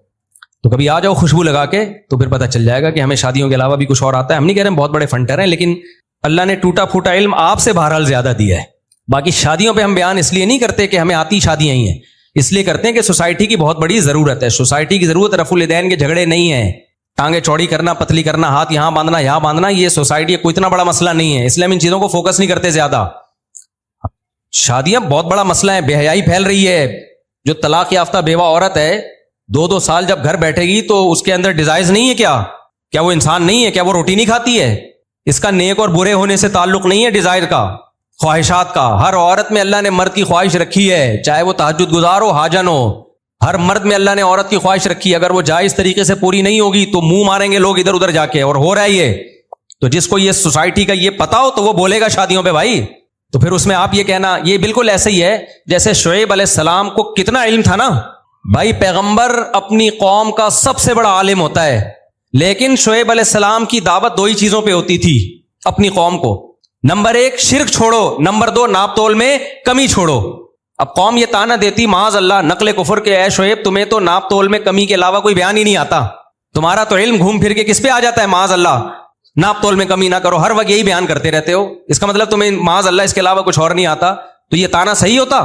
تو کبھی آ جاؤ خوشبو لگا کے, تو پھر پتہ چل جائے گا کہ ہمیں شادیوں کے علاوہ بھی کچھ اور آتا ہے. ہم نہیں کہہ رہے ہیں بہت بڑے فنٹر ہیں, لیکن اللہ نے ٹوٹا پھوٹا علم آپ سے بہرحال زیادہ دیا ہے. باقی شادیوں پہ ہم بیان اس لیے نہیں کرتے کہ ہمیں آتی شادیاں ہی ہیں, اس لیے کرتے ہیں کہ سوسائٹی کی بہت بڑی ضرورت ہے. سوسائٹی کی ضرورت رفع الیدین کے جھگڑے نہیں ہیں, ٹانگیں چوڑی کرنا, پتلی کرنا, ہاتھ یہاں باندھنا یہاں باندھنا, یہ سوسائٹی کوئی اتنا بڑا مسئلہ نہیں ہے, اس لیے ہم ان چیزوں کو فوکس نہیں کرتے زیادہ. شادیاں بہت بڑا مسئلہ ہے, بے حیائی پھیل رہی ہے. جو طلاق یافتہ بیوہ عورت ہے 2 سال جب گھر بیٹھے گی تو اس کے اندر ڈیزائرز نہیں ہے کیا وہ انسان نہیں ہے, کیا وہ روٹی نہیں کھاتی ہے؟ اس کا نیک اور برے ہونے سے تعلق نہیں ہے ڈیزائر کا, خواہشات کا. ہر عورت میں اللہ نے مرد کی خواہش رکھی ہے, چاہے وہ تہجد گزار ہو حاجن ہو. ہر مرد میں اللہ نے عورت کی خواہش رکھی ہے, اگر وہ جائز طریقے سے پوری نہیں ہوگی تو منہ ماریں گے لوگ ادھر ادھر جا کے, اور ہو رہا ہے یہ. تو جس کو یہ سوسائٹی کا یہ پتا ہو تو وہ بولے گا شادیوں پہ بھائی. تو پھر اس میں آپ یہ کہنا, یہ بالکل ایسے ہی ہے جیسے شعیب علیہ السلام کو کتنا علم تھا نا بھائی. پیغمبر اپنی قوم کا سب سے بڑا عالم ہوتا ہے, لیکن شعیب علیہ السلام کی دعوت 2 ہی چیزوں پہ ہوتی تھی اپنی قوم کو. نمبر 1 شرک چھوڑو, نمبر 2 ناپ تول میں کمی چھوڑو. اب قوم یہ تانا دیتی معاذ اللہ نقل کفر کے, اے شعیب تمہیں تو ناپ تول میں کمی کے علاوہ کوئی بیان ہی نہیں آتا, تمہارا تو علم گھوم پھر کے کس پہ آ جاتا ہے معاذ اللہ, ناپ تول میں کمی نہ کرو, ہر وقت یہی بیان کرتے رہتے ہو. اس کا مطلب تمہیں معاذ اللہ اس کے علاوہ کچھ اور نہیں آتا. تو یہ تانا صحیح ہوتا؟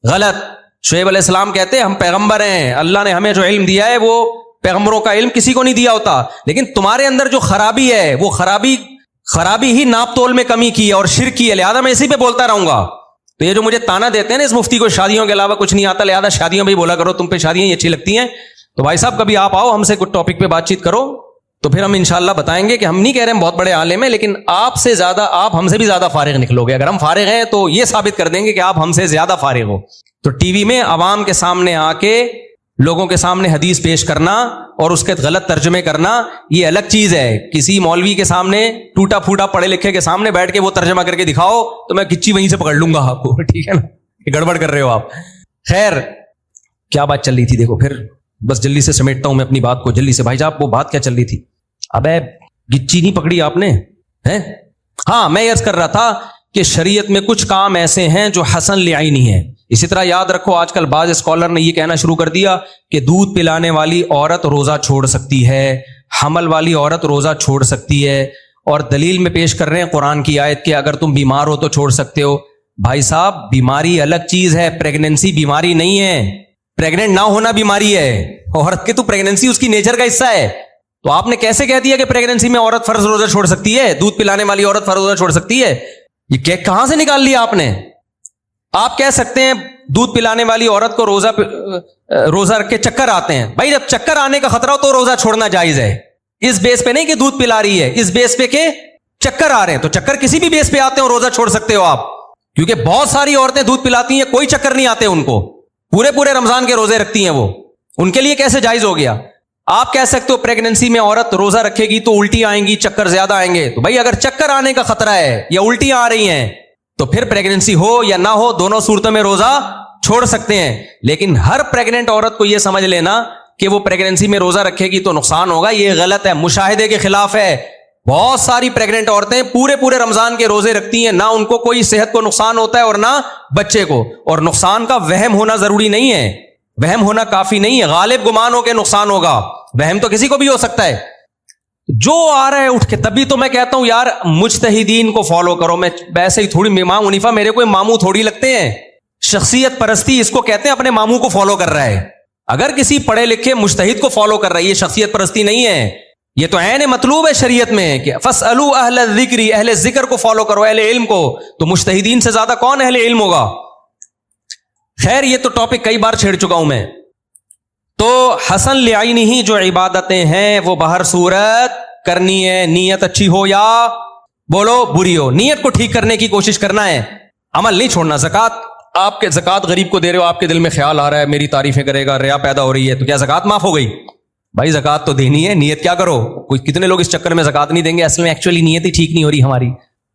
غلط. شعیب علیہ السلام کہتے ہیں ہم پیغمبر ہیں, اللہ نے ہمیں جو علم دیا ہے وہ پیغمبروں کا علم کسی کو نہیں دیا ہوتا, لیکن تمہارے اندر جو خرابی ہے وہ خرابی ہی ناپ تول میں کمی کی ہے اور شرک کی ہے, لہذا میں اسی پہ بولتا رہوں گا. تو یہ جو مجھے تانا دیتے ہیں نا اس مفتی کو, شادیوں کے علاوہ کچھ نہیں آتا لہذا شادیوں پہ ہی بولا کرو, تم پہ شادیاں ہی اچھی لگتی ہیں. تو بھائی صاحب کبھی آپ آؤ, ہم سے کچھ ٹاپک پہ بات چیت کرو, تو پھر ہم انشاءاللہ بتائیں گے کہ ہم نہیں کہہ رہے ہم بہت بڑے عالم ہیں, لیکن آپ سے زیادہ, آپ ہم سے بھی زیادہ فارغ نکلو گے. اگر ہم فارغ ہیں تو یہ ثابت کر دیں گے کہ آپ ہم سے زیادہ فارغ ہو. تو ٹی وی میں عوام کے سامنے آ کے لوگوں کے سامنے حدیث پیش کرنا اور اس کے غلط ترجمے کرنا یہ الگ چیز ہے. کسی مولوی کے سامنے, ٹوٹا پھوٹا پڑھے لکھے کے سامنے بیٹھ کے وہ ترجمہ کر کے دکھاؤ تو میں گچی وہیں سے پکڑ لوں گا آپ کو, ٹھیک ہے نا, یہ گڑبڑ کر رہے ہو آپ. خیر کیا بات چل رہی تھی دیکھو, پھر بس جلدی سے سمیٹتا ہوں میں اپنی بات کو جلدی سے. بھائی صاحب وہ بات کیا چل رہی تھی؟ ابے گچی نہیں پکڑی آپ نے ہیں؟ ہاں میں عرض کر رہا تھا کہ شریعت میں کچھ کام ایسے ہیں جو حسن لعینی ہیں. اسی طرح یاد رکھو آج کل بعض اسکالر نے یہ کہنا شروع کر دیا کہ دودھ پلانے والی عورت روزہ چھوڑ سکتی ہے, حمل والی عورت روزہ چھوڑ سکتی ہے, اور دلیل میں پیش کر رہے ہیں قرآن کی آیت کہ اگر تم بیمار ہو تو چھوڑ سکتے ہو. بھائی صاحب بیماری الگ چیز ہے, پریگننسی بیماری نہیں ہے. پریگننٹ نہ ہونا بیماری ہے, عورت کی تو پریگننسی اس کی نیچر کا حصہ ہے. تو آپ نے کیسے کہہ دیا کہ پریگننسی میں عورت فرض روزہ چھوڑ سکتی ہے, دودھ پلانے والی عورت فرض روزہ چھوڑ سکتی ہے؟ یہ کہاں سے نکال لیا آپ نے؟ آپ کہہ سکتے ہیں دودھ پلانے والی عورت کو روزہ رکھ کے چکر آتے ہیں. بھائی جب چکر آنے کا خطرہ ہو تو روزہ چھوڑنا جائز ہے, اس بیس پہ نہیں کہ دودھ پلا رہی ہے, اس بیس پہ کہ چکر آ رہے ہیں. تو چکر کسی بھی بیس پہ آتے ہیں اور روزہ چھوڑ سکتے ہو آپ, کیونکہ بہت ساری عورتیں دودھ پلاتی ہیں کوئی چکر نہیں آتے ان کو, پورے رمضان کے روزے رکھتی ہیں وہ, ان کے لیے کیسے جائز ہو گیا؟ آپ کہہ سکتے ہو پریگننسی میں عورت روزہ رکھے گی تو الٹی آئیں گی, چکر زیادہ آئیں گے. تو بھائی اگر چکر آنے کا خطرہ ہے یا الٹیاں آ رہی ہیں تو پھر پریگننسی ہو یا نہ ہو دونوں صورتوں میں روزہ چھوڑ سکتے ہیں. لیکن ہر پریگننٹ عورت کو یہ سمجھ لینا کہ وہ پریگننسی میں روزہ رکھے گی تو نقصان ہوگا, یہ غلط ہے, مشاہدے کے خلاف ہے. بہت ساری پریگننٹ عورتیں پورے رمضان کے روزے رکھتی ہیں, نہ ان کو کوئی صحت کو نقصان ہوتا ہے اور نہ بچے کو. اور نقصان کا وہم ہونا ضروری نہیں ہے, وہم ہونا کافی نہیں ہے, غالب گمان ہو کے نقصان ہوگا, وہم تو کسی کو بھی ہو سکتا ہے. جو آ رہا ہے اٹھ کے, تبھی تو میں کہتا ہوں یار مجتہدین کو فالو کرو. میں ویسے ہی تھوڑی امام حنیفہ میرے کوئی ماموں تھوڑی لگتے ہیں, شخصیت پرستی اس کو کہتے ہیں, اپنے ماموں کو فالو کر رہا ہے. اگر کسی پڑھے لکھے مجتہد کو فالو کر رہا ہے, یہ شخصیت پرستی نہیں ہے, یہ تو عین مطلوب ہے شریعت میں کہ فاسألوا اہل الذکر, اہل ذکر کو فالو کرو, اہل علم کو. تو مجتہدین سے زیادہ کون اہل علم ہوگا؟ خیر یہ تو ٹاپک کئی بار چھیڑ چکا ہوں میں. تو حسن لعینہ جو عبادتیں ہیں وہ بہر صورت کرنی ہے, نیت اچھی ہو یا بولو بری ہو, نیت کو ٹھیک کرنے کی کوشش کرنا ہے, عمل نہیں چھوڑنا. زکوٰۃ, آپ کے زکوٰۃ غریب کو دے رہے ہو, آپ کے دل میں خیال آ رہا ہے میری تعریفیں کرے گا, ریا پیدا ہو رہی ہے, تو کیا زکوٰۃ معاف ہو گئی؟ بھائی زکوٰۃ تو دینی ہے, نیت کیا کرو. کوئی کتنے لوگ اس چکر میں زکوٰۃ نہیں دیں گے, اصل میں ایکچولی نیت ہی ٹھیک نہیں ہو رہی ہماری,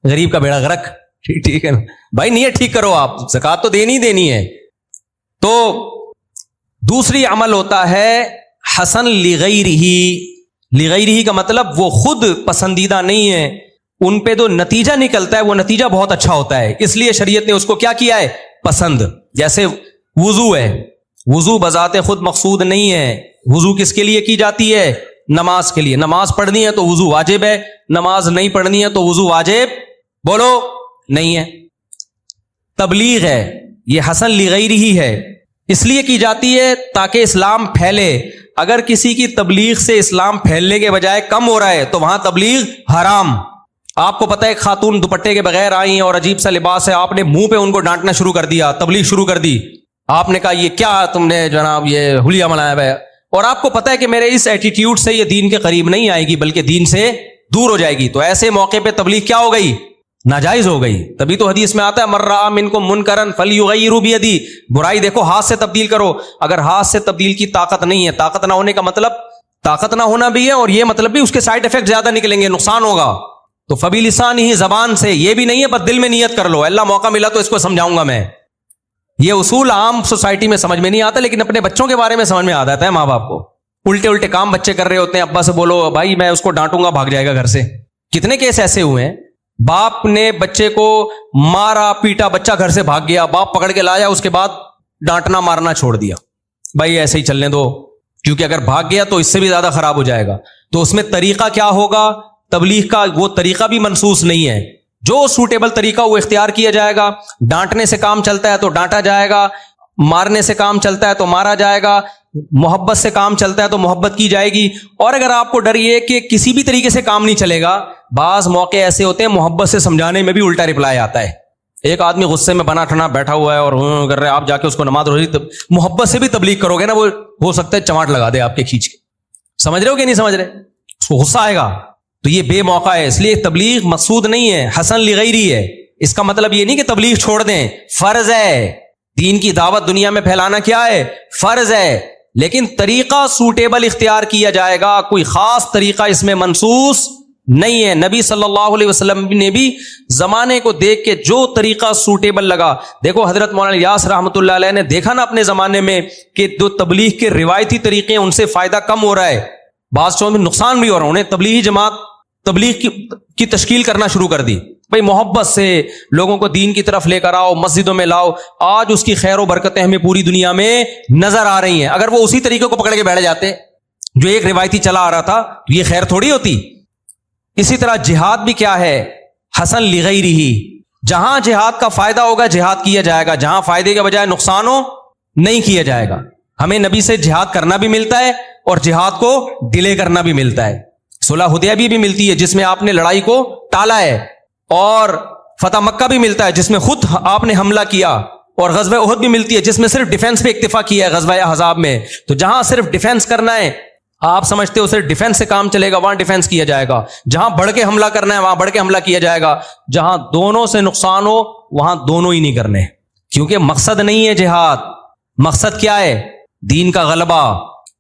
غریب کا بیڑا غرق. ٹھیک ہے نا بھائی, نیت ٹھیک کرو, آپ زکوٰۃ تو دینی ہے. تو دوسری عمل ہوتا ہے حسن لغیرہ. لغیرہ کا مطلب وہ خود پسندیدہ نہیں ہے, ان پہ جو نتیجہ نکلتا ہے وہ نتیجہ بہت اچھا ہوتا ہے, اس لیے شریعت نے اس کو کیا کیا ہے, پسند. جیسے وضو ہے, وضو بذات خود مقصود نہیں ہے. وضو کس کے لیے کی جاتی ہے؟ نماز کے لیے. نماز پڑھنی ہے تو وضو واجب ہے, نماز نہیں پڑھنی ہے تو وضو واجب بولو نہیں ہے. تبلیغ ہے, یہ حسن لغیرہ ہی ہے, اس لیے کی جاتی ہے تاکہ اسلام پھیلے. اگر کسی کی تبلیغ سے اسلام پھیلنے کے بجائے کم ہو رہا ہے تو وہاں تبلیغ حرام. آپ کو پتہ ہے خاتون دوپٹے کے بغیر آئی اور عجیب سا لباس ہے, آپ نے منہ پہ ان کو ڈانٹنا شروع کر دیا, تبلیغ شروع کر دی. آپ نے کہا یہ کیا تم نے جناب یہ حلیہ منایا ہوا ہے, اور آپ کو پتہ ہے کہ میرے اس ایٹیٹیوڈ سے یہ دین کے قریب نہیں آئے گی بلکہ دین سے دور ہو جائے گی. تو ایسے موقع پہ تبلیغ کیا ہو گئی؟ ناجائز ہو گئی. تبھی تو حدیث میں آتا ہے من رأى منکم منکرا فلیغیرہ بیدہ, برائی دیکھو ہاتھ سے تبدیل کرو. اگر ہاتھ سے تبدیل کی طاقت نہیں ہے, طاقت نہ ہونے کا مطلب طاقت نہ ہونا بھی ہے, اور یہ مطلب بھی اس کے سائڈ افیکٹ زیادہ نکلیں گے, نقصان ہوگا. تو فبلسانہ, زبان سے, یہ بھی نہیں ہے بس دل میں نیت کر لو, اللہ موقع ملا تو اس کو سمجھاؤں گا میں. یہ اصول عام سوسائٹی میں سمجھ میں نہیں آتا, لیکن اپنے بچوں کے بارے میں سمجھ میں آ جاتا ہے ماں باپ کو. الٹے کام بچے کر رہے ہوتے ہیں, ابا سے بولو بھائی میں اس کو ڈانٹوں گا, بھاگ جائے گا گھر سے. کتنے کیس ایسے ہوئے ہیں, باپ نے بچے کو مارا پیٹا, بچہ گھر سے بھاگ گیا, باپ پکڑ کے لایا, اس کے بعد ڈانٹنا مارنا چھوڑ دیا. بھائی ایسے ہی چلنے دو, کیونکہ اگر بھاگ گیا تو اس سے بھی زیادہ خراب ہو جائے گا. تو اس میں طریقہ کیا ہوگا تبلیغ کا, وہ طریقہ بھی منسوس نہیں ہے. جو سوٹیبل طریقہ وہ اختیار کیا جائے گا. ڈانٹنے سے کام چلتا ہے تو ڈانٹا جائے گا, مارنے سے کام چلتا ہے تو مارا جائے گا, محبت سے کام چلتا ہے تو محبت کی جائے گی. اور اگر آپ کو ڈر یہ کہ کسی بھی طریقے سے کام نہیں چلے گا, بعض موقع ایسے ہوتے ہیں محبت سے سمجھانے میں بھی الٹا رپلائی آتا ہے. ایک آدمی غصے میں بنا ٹھنا بیٹھا ہوا ہے اور کر رہے, آپ جا کے اس کو نماز روزی محبت سے بھی تبلیغ کرو گے نا, وہ ہو سکتا ہے چماٹ لگا دے آپ کے کھینچ کے. سمجھ رہے ہو کہ نہیں سمجھ رہے؟ اس کو غصہ آئے گا, تو یہ بے موقع ہے. اس لیے تبلیغ مقصود نہیں ہے, حسن لغیرہ ہے. اس کا مطلب یہ نہیں کہ تبلیغ چھوڑ دیں, فرض ہے. دین کی دعوت دنیا میں پھیلانا کیا ہے؟ فرض ہے. لیکن طریقہ سوٹیبل اختیار کیا جائے گا, کوئی خاص طریقہ اس میں منسوس نہیں ہے. نبی صلی اللہ علیہ وسلم نے بھی زمانے کو دیکھ کے جو طریقہ سوٹیبل لگا, دیکھو حضرت مولانا الیاس رحمۃ اللہ علیہ نے دیکھا نا اپنے زمانے میں کہ جو تبلیغ کے روایتی طریقے ان سے فائدہ کم ہو رہا ہے, بعض چیزوں میں نقصان بھی ہو رہا ہے, انہیں تبلیغی جماعت تبلیغ کی تشکیل کرنا شروع کر دی. بھائی محبت سے لوگوں کو دین کی طرف لے کر آؤ, مسجدوں میں لاؤ. آج اس کی خیر و برکتیں ہمیں پوری دنیا میں نظر آ رہی ہیں. اگر وہ اسی طریقے کو پکڑ کے بیٹھ جاتے جو ایک روایتی چلا آ رہا تھا تو یہ خیر تھوڑی ہوتی. اسی طرح جہاد بھی کیا ہے؟ حسن لغیرہ. جہاں جہاد کا فائدہ ہوگا جہاد کیا جائے گا, جہاں فائدے کے بجائے نقصان ہو نہیں کیا جائے گا. ہمیں نبی سے جہاد کرنا بھی ملتا ہے اور جہاد کو ڈیلے کرنا بھی ملتا ہے. صلح حدیبیہ بھی ملتی ہے جس میں آپ نے لڑائی کو ٹالا ہے, اور فتح مکہ بھی ملتا ہے جس میں خود آپ نے حملہ کیا, اور غزوہ احد بھی ملتی ہے جس میں صرف ڈیفنس پہ اکتفا کیا ہے غزوہ احزاب میں. تو جہاں صرف ڈیفنس کرنا ہے, آپ سمجھتے ہو صرف ڈیفنس سے کام چلے گا, وہاں ڈیفنس کیا جائے گا. جہاں بڑھ کے حملہ کرنا ہے وہاں بڑھ کے حملہ کیا جائے گا. جہاں دونوں سے نقصان ہو وہاں دونوں ہی نہیں کرنے, کیونکہ مقصد نہیں ہے جہاد. مقصد کیا ہے؟ دین کا غلبہ.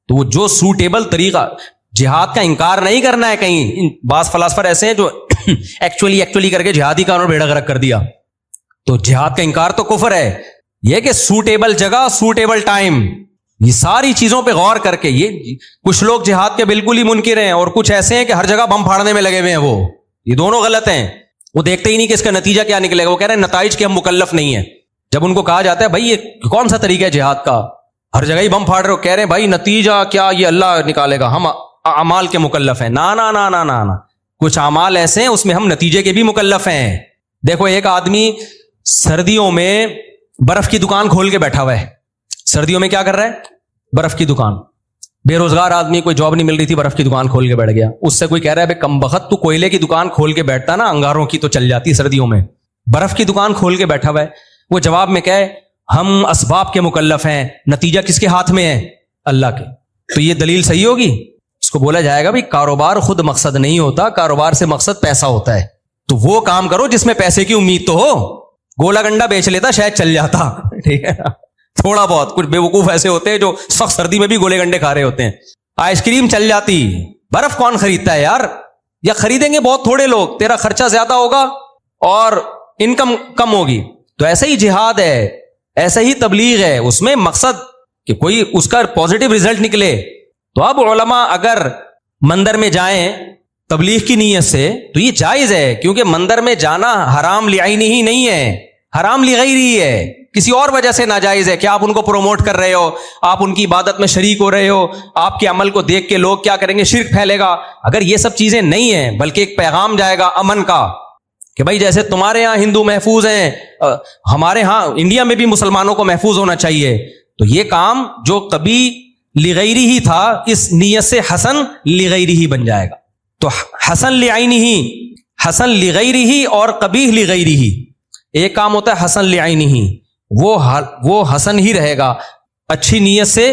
تو وہ جو سوٹیبل طریقہ, جہاد کا انکار نہیں کرنا ہے. کہیں بعض فلاسفر ایسے ہیں جو ایکچولی کر کے جہادی کا انہوں نے بیڑا غرق کر دیا. تو جہاد کا انکار تو کفر ہے. یہ کہ سوٹیبل جگہ, سوٹیبل ٹائم, یہ ساری چیزوں پہ غور کر کے، یہ کچھ لوگ جہاد کے بالکل ہی منکر ہیں اور کچھ ایسے ہیں کہ ہر جگہ بم پھاڑنے میں لگے ہوئے ہیں، وہ یہ دونوں غلط ہیں. وہ دیکھتے ہی نہیں کہ اس کا نتیجہ کیا نکلے گا. وہ کہہ رہے ہیں نتائج کے ہم مکلف نہیں ہیں. جب ان کو کہا جاتا ہے بھائی یہ کون سا طریقہ ہے جہاد کا، ہر جگہ ہی بم پھاڑ رہے ہو، کہہ رہے ہیں بھائی نتیجہ کیا یہ اللہ نکالے گا، ہم اعمال کے مکلف ہیں. نا نا نا نا نا نا، کچھ اعمال ایسے ہیں اس میں ہم نتیجے کے بھی مکلف ہیں. دیکھو ایک آدمی سردیوں میں برف کی دکان کھول کے بیٹھا ہوا ہے. سردیوں میں کیا کر رہا ہے؟ برف کی دکان. بے روزگار آدمی، کوئی جاب نہیں مل رہی تھی، برف کی دکان کھول کے بیٹھ گیا. اس سے کوئی کہہ رہا ہے بے کم بخت تو کوئلے کی دکان کھول کے بیٹھتا نا، انگاروں کی تو چل جاتی سردیوں میں، برف کی دکان کھول کے بیٹھا ہوا ہے. وہ جواب میں کہے ہم اسباب کے مکلف ہیں، نتیجہ کس کے ہاتھ میں ہے؟ اللہ کے. تو یہ دلیل صحیح ہوگی؟ اس کو بولا جائے گا بھائی کاروبار خود مقصد نہیں ہوتا، کاروبار سے مقصد پیسہ ہوتا ہے. تو وہ کام کرو جس میں پیسے کی امید تو ہو. گولا گنڈا بیچ لیتا شاید چل جاتا، ٹھیک ہے، تھوڑا بہت. کچھ بیوقوف ایسے ہوتے ہیں جو سخت سردی میں بھی گولے گنڈے کھا رہے ہوتے ہیں. آئس کریم چل جاتی، برف کون خریدتا ہے یار؟ یا خریدیں گے بہت تھوڑے لوگ، تیرا خرچہ زیادہ ہوگا اور انکم کم ہوگی. تو ایسا ہی جہاد ہے، ایسا ہی تبلیغ ہے، اس میں مقصد کہ کوئی اس کا پازیٹو ریزلٹ نکلے. تو اب علماء اگر مندر میں جائیں تبلیغ کی نیت سے تو یہ جائز ہے، کیونکہ مندر میں جانا حرام لعینی ہی نہیں ہے، حرام لغیری ہے، کسی اور وجہ سے ناجائز ہے کہ آپ ان کو پروموٹ کر رہے ہو، آپ ان کی عبادت میں شریک ہو رہے ہو، آپ کے عمل کو دیکھ کے لوگ کیا کریں گے، شرک پھیلے گا. اگر یہ سب چیزیں نہیں ہیں بلکہ ایک پیغام جائے گا امن کا کہ بھائی جیسے تمہارے ہاں ہندو محفوظ ہیں، ہمارے ہاں انڈیا میں بھی مسلمانوں کو محفوظ ہونا چاہیے. تو یہ کام جو کبھی لغیری ہی تھا اس نیت سے حسن لغیری ہی بن جائے گا. تو حسن لعینی ہی، حسن لغیری ہی اور قبیح لغیری ہی. ایک کام ہوتا ہے حسن لعینی ہی، وہ حسن ہی رہے گا، اچھی نیت سے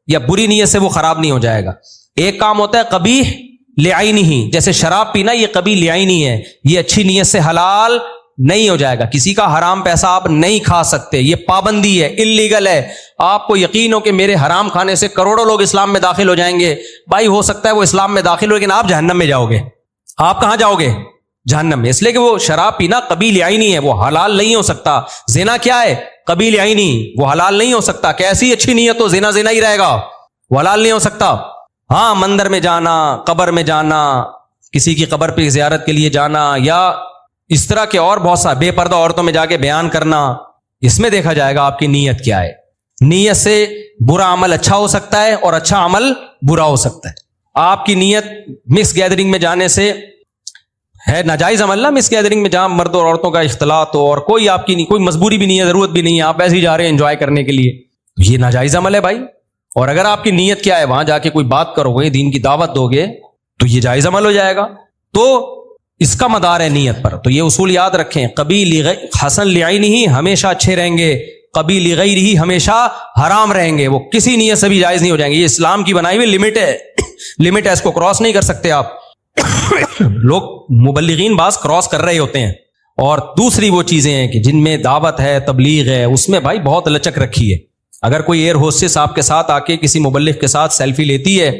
یا بری نیت سے وہ خراب نہیں ہو جائے گا. ایک کام ہوتا ہے قبیح لعینی ہی، جیسے شراب پینا یہ قبیح لعینی ہے، یہ اچھی نیت سے حلال نہیں ہو جائے گا. کسی کا حرام پیسہ آپ نہیں کھا سکتے، یہ پابندی ہے، اللیگل ہے. آپ کو یقین ہو کہ میرے حرام کھانے سے کروڑوں لوگ اسلام میں داخل ہو جائیں گے، بھائی ہو سکتا ہے وہ اسلام میں داخل ہو لیکن آپ جہنم میں جاؤ گے. آپ کہاں جاؤ گے؟ جہنم میں. اس لیے کہ وہ شراب پینا قبیح عینی ہے، وہ حلال نہیں ہو سکتا. زنا کیا ہے؟ قبیح عینی، وہ حلال نہیں ہو سکتا. کیسی اچھی نیت تو زنا زنا ہی رہے گا، وہ حلال نہیں ہو سکتا. ہاں مندر میں جانا، قبر میں جانا، کسی کی قبر پہ زیارت کے لیے جانا، یا اس طرح کے اور بہت سا بے پردہ عورتوں میں جا کے بیان کرنا، اس میں دیکھا جائے گا آپ کی نیت کیا ہے. نیت سے برا عمل اچھا ہو سکتا ہے اور اچھا عمل برا ہو سکتا ہے. آپ کی نیت مکس گیدرنگ میں جانے سے ہے ناجائز عمل نا، مکس گیدرنگ میں جہاں مرد اور عورتوں کا اختلاط ہو اور کوئی آپ کی نہیں، کوئی مجبوری بھی نہیں ہے، ضرورت بھی نہیں ہے، آپ ایسے ہی جا رہے ہیں انجوائے کرنے کے لیے، یہ ناجائز عمل ہے بھائی. اور اگر آپ کی نیت کیا ہے، وہاں جا کے کوئی بات کرو گے، دین کی دعوت دو گے، تو یہ جائز عمل ہو جائے گا. تو اس کا مدار ہے نیت پر. تو یہ اصول یاد رکھیں، قبیح حسن لعینی ہی ہمیشہ اچھے رہیں گے، قبیح لغیر ہی ہمیشہ حرام رہیں گے. وہ کسی نیت سے بھی جائز نہیں ہو جائیں گے. یہ اسلام کی بنائی ہوئی لمٹ ہے، لمٹ ہے، اس کو کراس نہیں کر سکتے آپ. لوگ مبلغین بعض کراس کر رہے ہوتے ہیں. اور دوسری وہ چیزیں ہیں کہ جن میں دعوت ہے، تبلیغ ہے، اس میں بھائی بہت لچک رکھی ہے. اگر کوئی ایئر ہوسٹس آپ کے ساتھ آ کے کسی مبلغ کے ساتھ سیلفی لیتی ہے،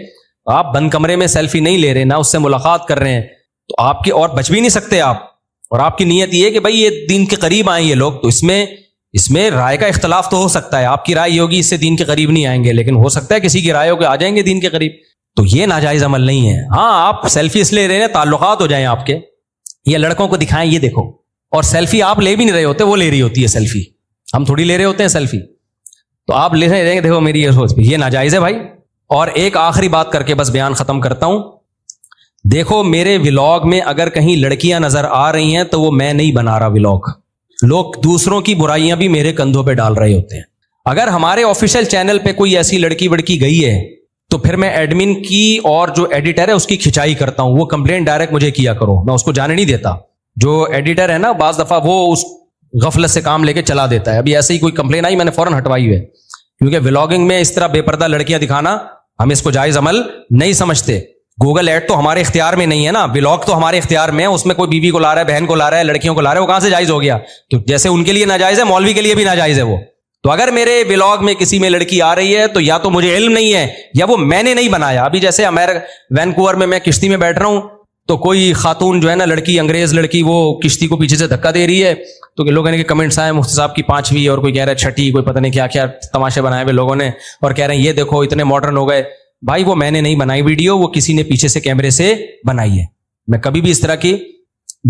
آپ بند کمرے میں سیلفی نہیں لے رہے، نہ اس سے ملاقات کر رہے ہیں، تو آپ کی اور بچ بھی نہیں سکتے آپ. اور آپ کی نیت یہ ہے کہ بھائی یہ دین کے قریب آئیں یہ لوگ، تو اس میں رائے کا اختلاف تو ہو سکتا ہے. آپ کی رائے یہ ہوگی اس سے دین کے قریب نہیں آئیں گے، لیکن ہو سکتا ہے کسی کی رائے ہو کے آ جائیں گے دین کے قریب. تو یہ ناجائز عمل نہیں ہے. ہاں آپ سیلفی اس لیے لے رہے ہیں تعلقات ہو جائیں آپ کے، یہ لڑکوں کو دکھائیں یہ دیکھو. اور سیلفی آپ لے بھی نہیں رہے ہوتے، وہ لے رہی ہوتی ہے سیلفی، ہم تھوڑی لے رہے ہوتے ہیں سیلفی. تو آپ لے رہے ہیں دیکھو میری یہ سوچ، یہ ناجائز ہے بھائی. اور ایک آخری بات کر کے بس بیان ختم کرتا ہوں. دیکھو میرے ولاگ میں اگر کہیں لڑکیاں نظر آ رہی ہیں تو وہ میں نہیں بنا رہا ولاگ، لوگ دوسروں کی برائیاں بھی میرے کندھوں پہ ڈال رہے ہوتے ہیں. اگر ہمارے آفیشیل چینل پہ کوئی ایسی لڑکی وڑکی گئی ہے تو پھر میں ایڈمن کی اور جو ایڈیٹر ہے اس کی کھچائی کرتا ہوں. وہ کمپلین ڈائریکٹ مجھے کیا کرو، میں اس کو جانے نہیں دیتا. جو ایڈیٹر ہے نا بعض دفعہ وہ اس غفلت سے کام لے کے چلا دیتا ہے. ابھی ایسے ہی کوئی کمپلین آئی، میں نے فوراً ہٹوائی ہے، کیونکہ ولاگنگ میں اس طرح بے پردہ لڑکیاں دکھانا ہم اس کو جائز عمل نہیں سمجھتے. گوگل ایڈ تو ہمارے اختیار میں نہیں ہے نا، ولاگ تو ہمارے اختیار میں ہے. اس میں کوئی بیوی کو لا رہا ہے، بہن کو لا رہا ہے، لڑکیوں کو لا رہا ہے، وہ کہاں سے جائز ہو گیا؟ تو جیسے ان کے لیے ناجائز ہے، مولوی کے لیے بھی ناجائز ہے وہ. تو اگر میرے ولاگ میں کسی میں لڑکی آ رہی ہے تو یا تو مجھے علم نہیں ہے یا وہ میں نے نہیں بنایا. ابھی جیسے وینکوور میں کشتی میں بیٹھ رہا ہوں تو کوئی خاتون جو ہے نا لڑکی, انگریز لڑکی, وہ کشتی کو پیچھے سے دھکا دے رہی ہے, تو لوگوں نے کمنٹس آئے مفتی صاحب کی 5ویں, اور کوئی کہہ رہا ہے 6ٹھی, کوئی پتہ نہیں کیا کیا تماشے بنائے ہوئے لوگوں نے, اور کہہ رہے ہیں یہ دیکھو اتنے ماڈرن ہو گئے. بھائی وہ میں نے نہیں بنائی ویڈیو, وہ کسی نے پیچھے سے کیمرے سے بنائی ہے. میں کبھی بھی اس طرح کی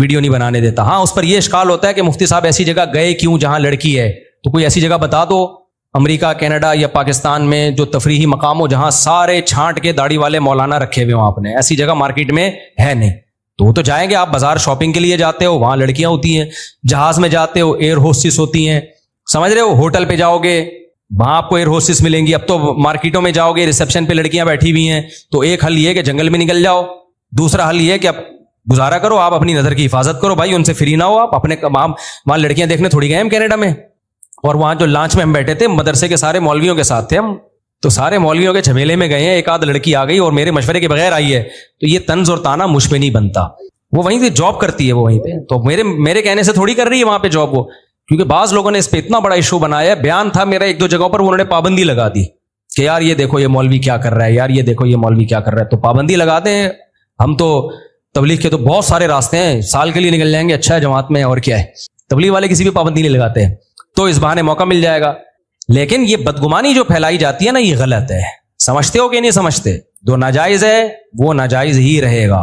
ویڈیو نہیں بنانے دیتا. ہاں اس پر یہ اشکال ہوتا ہے کہ مفتی صاحب ایسی جگہ گئے کیوں جہاں لڑکی ہے, تو کوئی ایسی جگہ بتا دو امریکہ, کینیڈا یا پاکستان میں جو تفریحی مقام ہو جہاں سارے چھانٹ کے داڑھی والے مولانا رکھے ہوئے ہوں آپ نے. ایسی جگہ مارکیٹ میں ہے نہیں. تو وہ تو جائیں گے, آپ بازار شاپنگ کے لیے جاتے ہو, وہاں لڑکیاں ہوتی ہیں. جہاز میں جاتے ہو, ایئر ہوسٹس ہوتی ہیں, سمجھ رہے ہو. ہوٹل پہ جاؤ گے, وہاں آپ کو ایئر ہوسٹس ملیں گی. اب تو مارکیٹوں میں جاؤ گے, ریسپشن پہ لڑکیاں بیٹھی ہوئی ہیں. تو ایک حل یہ ہے کہ جنگل میں نکل جاؤ, دوسرا حل یہ ہے کہ اب گزارا کرو, آپ اپنی نظر کی حفاظت کرو بھائی, ان سے فری نہ ہو آپ. اپنے وہاں لڑکیاں دیکھنے تھوڑی گئے ہم کینیڈا میں, اور وہاں جو لانچ میں ہم بیٹھے تھے مدرسے کے سارے مولویوں کے ساتھ تھے ہم, تو سارے مولویوں کے جھمیلے میں گئے ہیں, ایک آدھ لڑکی آ گئی اور میرے مشورے کے بغیر آئی ہے, تو یہ طنز اور تانا مجھ پہ نہیں بنتا. وہ وہیں پہ جاب کرتی ہے, وہ وہیں پہ, تو میرے کہنے سے تھوڑی کر رہی ہے وہاں پہ جاب وہ, کیونکہ بعض لوگوں نے اس پہ اتنا بڑا ایشو بنایا ہے. بیان تھا میرا 1-2 جگہوں پر, انہوں نے پابندی لگا دی کہ یار یہ دیکھو یہ مولوی کیا کر رہا ہے, یار یہ دیکھو یہ مولوی کیا کر رہا ہے. تو پابندی لگا دیں. ہم تو تبلیغ کے تو بہت سارے راستے ہیں, سال کے لیے نکل جائیں گے, اچھا ہے جماعت میں, اور کیا ہے. تبلیغ والے کسی بھی پابندی نہیں لگاتے ہیں, تو اس بہانے موقع مل جائے گا. لیکن یہ بدگمانی جو پھیلائی جاتی ہے نا, یہ غلط ہے. سمجھتے ہو کہ نہیں سمجھتے؟ جو ناجائز ہے وہ ناجائز ہی رہے گا.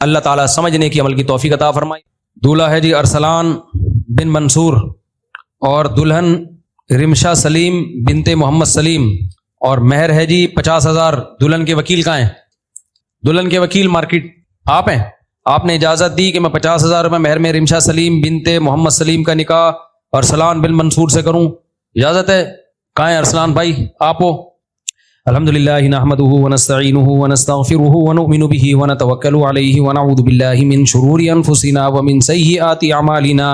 اللہ تعالیٰ سمجھنے کی عمل کی توفیق عطا فرمائے. دولہا ہے جی ارسلان بن منصور, اور دلہن رمشا سلیم بنت محمد سلیم, اور مہر ہے جی 50,000. دلہن کے وکیل کہاں ہیں؟ دلہن کے وکیل مارکیٹ آپ ہیں. آپ نے اجازت دی کہ میں 50,000 روپے مہر میں رمشا سلیم بنت محمد سلیم کا نکاح ارسلان بن منصور سے کروں, اجازت ہے؟ کہاں ہیں ارسلان بھائی؟ آپ ہو. الحمدللہ نحمده ونستعینه ونستغفره ونؤمن به ونتوکل علیہ ونعوذ باللہ من شرور انفسنا ومن سیئات اعمالنا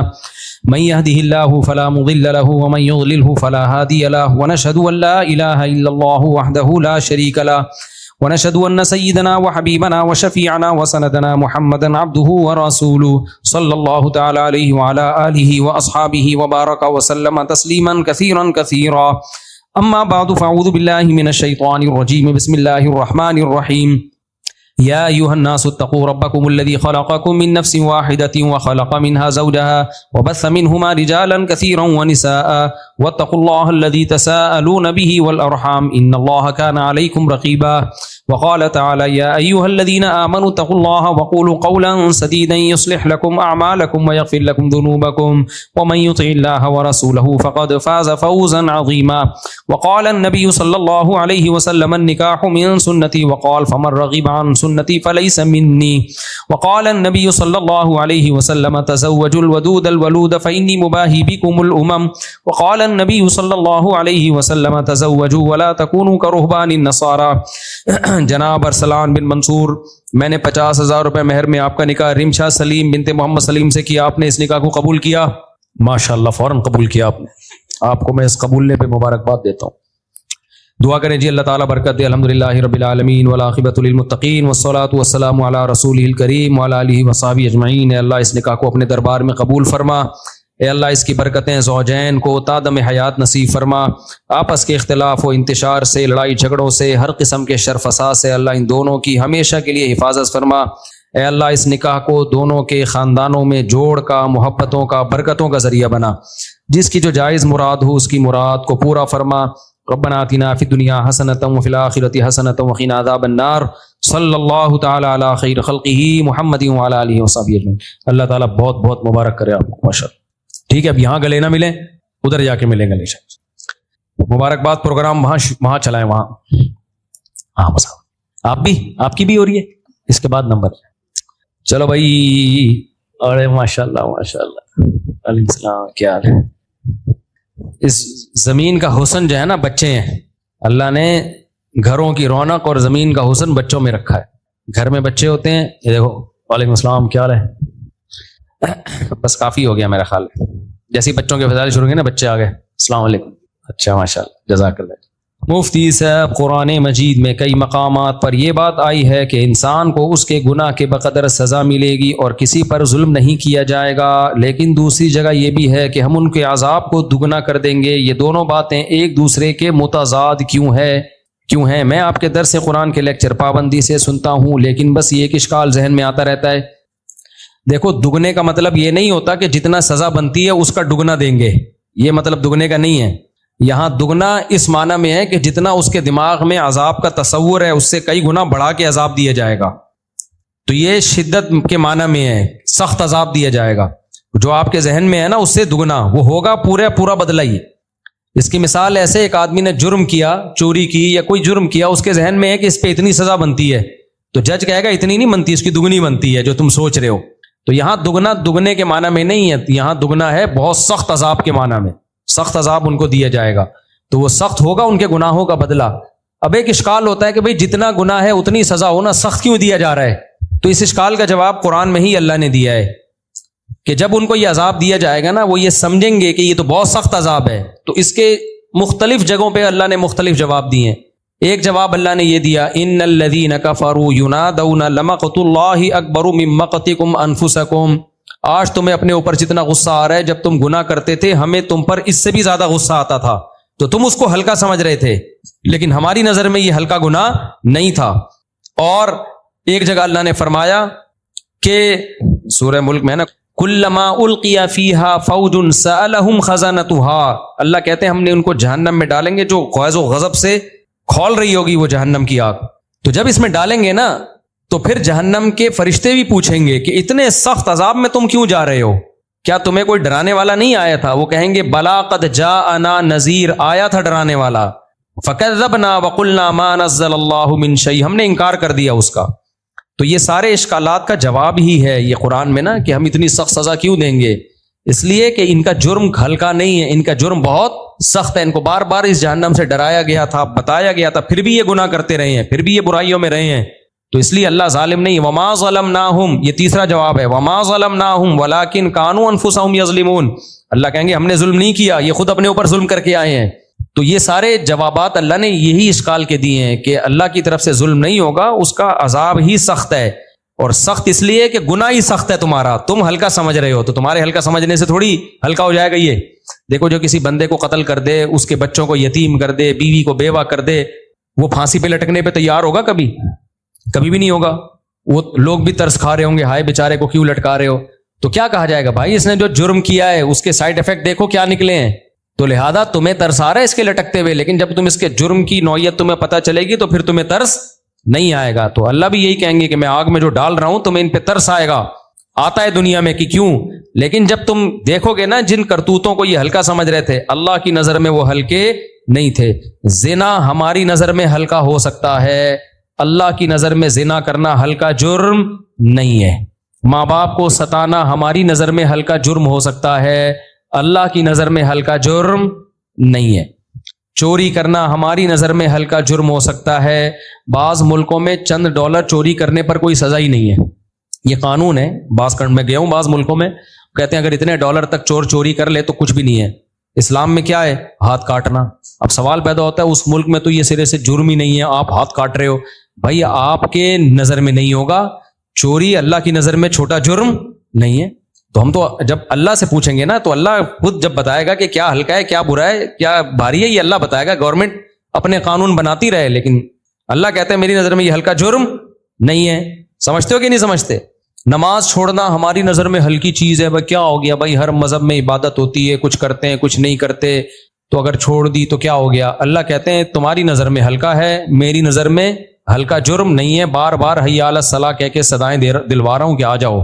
من يهده الله فلا مضل له ومن يضلله فلا هادي له ونشهد ان لا اله الا الله وحده لا شريك له ونشهد ان سيدنا وحبيبنا وشفيعنا وسندنا محمدا عبده ورسوله صلى الله تعالى عليه وعلى اله واصحابه وبارك وسلم تسليما كثيرا كثيرا. اما بعد فاعوذ بالله من الشيطان الرجيم. بسم الله الرحمن الرحيم. يا ايها الناس اتقوا ربكم الذي خلقكم من نفس واحدة وخلق منها زوجها وبث منهما رجالا كثيرا ونساء واتقوا الله الذي تساءلون به والارحام ان الله كان عليكم رقيبا. وقال تعالى يا ايها الذين امنوا اتقوا الله وقولوا قولا سديدا يصلح لكم اعمالكم ويغفر لكم ذنوبكم ومن يطع الله ورسوله فقد فاز فوزا عظيما. وقال النبي صلى الله عليه وسلم النكاح من سنتي وقال فمن رغب عن سنتي فليس مني. وقال النبي صلى الله عليه وسلم تزوجوا الودود الولود فإني مباهي بكم الأمم. وقال النبي صلى الله عليه وسلم تزوجوا ولا تكونوا كرهبان النصارى. جناب ارسلان بن منصور, میں نے 50,000 روپے مہر میں آپ کا نکاح رمشا سلیم بنت محمد سلیم سے کیا. آپ نے اس نکاح کو قبول کیا؟ ماشاءاللہ فوراً قبول کیا آپ نے. آپ کو میں اس قبولنے پہ مبارکباد دیتا ہوں. دعا کریں جی اللہ تعالیٰ برکت دے. الحمدللہ رب العالمین والعاقبۃ للمتقین والصلاۃ والسلام علی رسولہ الکریم وعلی آلہ وصحبہ اجمعین. اے اللہ اس نکاح کو اپنے دربار میں قبول فرما. اے اللہ اس کی برکتیں زوجین کو تادم حیات نصیب فرما. آپس کے اختلاف و انتشار سے, لڑائی جھگڑوں سے, ہر قسم کے شر فساد سے اللہ ان دونوں کی ہمیشہ کے لیے حفاظت فرما. اے اللہ اس نکاح کو دونوں کے خاندانوں میں جوڑ کا, محبتوں کا, برکتوں کا ذریعہ بنا. جس کی جو جائز مراد ہو اس کی مراد کو پورا فرما. ربنا آتنا فی الدنیا حسنۃ وفی الآخرۃ حسنۃ وقنا عذاب النار. صلی اللہ تعالی علی خیر خلقہ محمد وعلی آلہ وصحبہ اجمعین. اللہ تعالیٰ بہت بہت مبارک کرے آپ کو. ماشاءاللہ. ٹھیک ہے, اب یہاں گلے نہ ملیں, ادھر جا کے ملیں گے. مبارکباد پروگرام وہاں چلائیں, وہاں. ہاں بس آپ کی بھی ہو رہی ہے. اس کے بعد نمبر. چلو بھائی. ارے ماشاءاللہ ماشاءاللہ. علیہ السلام, کیا حال ہے؟ اس زمین کا حسن جو ہے نا بچے ہیں. اللہ نے گھروں کی رونق اور زمین کا حسن بچوں میں رکھا ہے. گھر میں بچے ہوتے ہیں. یہ دیکھو. وعلیکم السلام, کیا حال ہے؟ بس کافی ہو گیا میرا خیال ہے. جیسے بچوں کے فضائل شروع ہوئے نا, بچے آ گئے. السلام علیکم. اچھا ماشاءاللہ, جزاک اللہ. مفتی صاحب, قرآن مجید میں کئی مقامات پر یہ بات آئی ہے کہ انسان کو اس کے گناہ کے بقدر سزا ملے گی اور کسی پر ظلم نہیں کیا جائے گا, لیکن دوسری جگہ یہ بھی ہے کہ ہم ان کے عذاب کو دگنا کر دیں گے. یہ دونوں باتیں ایک دوسرے کے متضاد کیوں ہے؟ کیوں ہیں؟ میں آپ کے درس قرآن کے لیکچر پابندی سے سنتا ہوں، لیکن بس یہ ایک اشکال ذہن میں آتا رہتا ہے۔ دیکھو، دگنے کا مطلب یہ نہیں ہوتا کہ جتنا سزا بنتی ہے اس کا دگنا دیں گے، یہ مطلب دگنے کا نہیں ہے۔ یہاں دگنا اس معنی میں ہے کہ جتنا اس کے دماغ میں عذاب کا تصور ہے اس سے کئی گنا بڑھا کے عذاب دیا جائے گا۔ تو یہ شدت کے معنی میں ہے، سخت عذاب دیا جائے گا۔ جو آپ کے ذہن میں ہے نا اس سے دگنا، وہ ہوگا پورا بدلہ ہی۔ اس کی مثال ایسے، ایک آدمی نے جرم کیا، چوری کی یا کوئی جرم کیا، اس کے ذہن میں ہے کہ اس پہ اتنی سزا بنتی ہے، تو جج کہے گا اتنی نہیں بنتی، اس کی دگنی بنتی ہے جو تم سوچ رہے ہو۔ تو یہاں دگنا دگنے کے معنی میں نہیں ہے، یہاں دگنا ہے بہت سخت عذاب کے معنی میں، سخت عذاب ان کو دیا جائے گا، تو وہ سخت ہوگا ان کے گناہوں کا بدلہ۔ اب ایک اشکال ہوتا ہے کہ بھئی جتنا گناہ ہے اتنی سزا ہونا، سخت کیوں دیا جا رہا ہے؟ تو اس اشکال کا جواب قرآن میں ہی اللہ نے دیا ہے کہ جب ان کو یہ عذاب دیا جائے گا نا، وہ یہ سمجھیں گے کہ یہ تو بہت سخت عذاب ہے، تو اس کے مختلف جگہوں پہ اللہ نے مختلف جواب دیے ہیں۔ ایک جواب اللہ نے یہ دیا، ان الذین کفروا ینادون لمقت اللہ اکبر من مقتکم انفسکم، آج تمہیں اپنے اوپر جتنا غصہ آ رہا ہے، جب تم گناہ کرتے تھے ہمیں تم پر اس سے بھی زیادہ غصہ آتا تھا، تو تم اس کو ہلکا سمجھ رہے تھے، لیکن ہماری نظر میں یہ ہلکا گناہ نہیں تھا۔ اور ایک جگہ اللہ نے فرمایا کہ سورہ ملک میں ہے نا، کلما القی فیہا فوج سألہم خزنتها، اللہ کہتے ہیں ہم نے ان کو جہنم میں ڈالیں گے جو غیظ و غضب سے کھول رہی ہوگی وہ جہنم کی آگ، تو جب اس میں ڈالیں گے نا تو پھر جہنم کے فرشتے بھی پوچھیں گے کہ اتنے سخت عذاب میں تم کیوں جا رہے ہو؟ کیا تمہیں کوئی ڈرانے والا نہیں آیا تھا؟ وہ کہیں گے بلا قد جاءنا نذیر، آیا تھا ڈرانے والا، فکذبنا وقلنا ما نزل اللہ من شیء، ہم نے انکار کر دیا اس کا۔ تو یہ سارے اشکالات کا جواب ہی ہے یہ قرآن میں نا، کہ ہم اتنی سخت سزا کیوں دیں گے؟ اس لیے کہ ان کا جرم ہلکا نہیں ہے، ان کا جرم بہت سخت ہے، ان کو بار بار اس جہنم سے ڈرایا گیا تھا، بتایا گیا تھا، پھر بھی یہ گناہ کرتے رہے ہیں، پھر بھی یہ برائیوں میں رہے ہیں، تو اس لیے اللہ ظالم نہیں۔ وما ظلمناہم، یہ تیسرا جواب ہے، وما ظلمناہم ولکن کانوا انفسہم یظلمون، اللہ کہیں گے ہم نے ظلم نہیں کیا، یہ خود اپنے اوپر ظلم کر کے آئے ہیں۔ تو یہ سارے جوابات اللہ نے یہی اشکال کے دیے ہیں کہ اللہ کی طرف سے ظلم نہیں ہوگا، اس کا عذاب ہی سخت ہے، اور سخت اس لیے کہ گناہ ہی سخت ہے تمہارا، تم ہلکا سمجھ رہے ہو، تو تمہارے ہلکا سمجھنے سے تھوڑی ہلکا ہو جائے گا یہ۔ دیکھو، جو کسی بندے کو قتل کر دے، اس کے بچوں کو یتیم کر دے، بیوی کو بیوہ کر دے، وہ پھانسی پہ لٹکنے پہ تیار ہوگا؟ کبھی بھی نہیں ہوگا۔ وہ لوگ بھی ترس کھا رہے ہوں گے، ہائے بیچارے کو کیوں لٹکا رہے ہو؟ تو کیا کہا جائے گا؟ بھائی اس نے جو جرم کیا ہے اس کے سائیڈ افیکٹ دیکھو کیا نکلے ہیں، تو لہذا تمہیں ترس آ رہا ہے اس کے لٹکتے ہوئے، لیکن جب تم اس کے جرم کی نوعیت تمہیں پتہ چلے گی تو پھر تمہیں ترس نہیں آئے گا۔ تو اللہ بھی یہی کہیں گے کہ میں آگ میں جو ڈال رہا ہوں تمہیں ان پہ ترس آئے گا، آتا ہے دنیا میں کہ کیوں، لیکن جب تم دیکھو گے نا جن کرتوتوں کو یہ ہلکا سمجھ رہے تھے، اللہ کی نظر میں وہ ہلکے نہیں تھے۔ زنا ہماری نظر میں ہلکا ہو سکتا ہے، اللہ کی نظر میں زنا کرنا ہلکا جرم نہیں ہے۔ ماں باپ کو ستانا ہماری نظر میں ہلکا جرم ہو سکتا ہے، اللہ کی نظر میں ہلکا جرم نہیں ہے۔ چوری کرنا ہماری نظر میں ہلکا جرم ہو سکتا ہے، بعض ملکوں میں چند ڈالر چوری کرنے پر کوئی سزا ہی نہیں ہے، یہ قانون ہے۔ میں گیا ہوں بعض ملکوں میں، کہتے ہیں اگر اتنے ڈالر تک چوری کر لے تو کچھ بھی نہیں ہے۔ اسلام میں کیا ہے؟ ہاتھ کاٹنا۔ اب سوال پیدا ہوتا ہے اس ملک میں تو یہ سرے سے جرم ہی نہیں ہے، آپ ہاتھ کاٹ رہے ہو۔ بھائی آپ کے نظر میں نہیں ہوگا، چوری اللہ کی نظر میں چھوٹا جرم نہیں ہے۔ تو ہم تو جب اللہ سے پوچھیں گے نا تو اللہ خود جب بتائے گا کہ کیا ہلکا ہے کیا برا ہے کیا بھاری ہے، یہ اللہ بتائے گا۔ گورنمنٹ اپنے قانون بناتی رہے، لیکن اللہ کہتے ہیں میری نظر میں یہ ہلکا جرم نہیں ہے۔ سمجھتے ہو کہ نہیں سمجھتے؟ نماز چھوڑنا ہماری نظر میں ہلکی چیز ہے، بھائی کیا ہو گیا، بھائی ہر مذہب میں عبادت ہوتی ہے، کچھ کرتے ہیں کچھ نہیں کرتے، تو اگر چھوڑ دی تو کیا ہو گیا؟ اللہ کہتے ہیں تمہاری نظر میں ہلکا ہے، میری نظر میں ہلکا جرم نہیں ہے۔ بار بار حی علی الصلاۃ کہہ کے صدائیں دلوا رہا ہوں کہ آ جاؤ،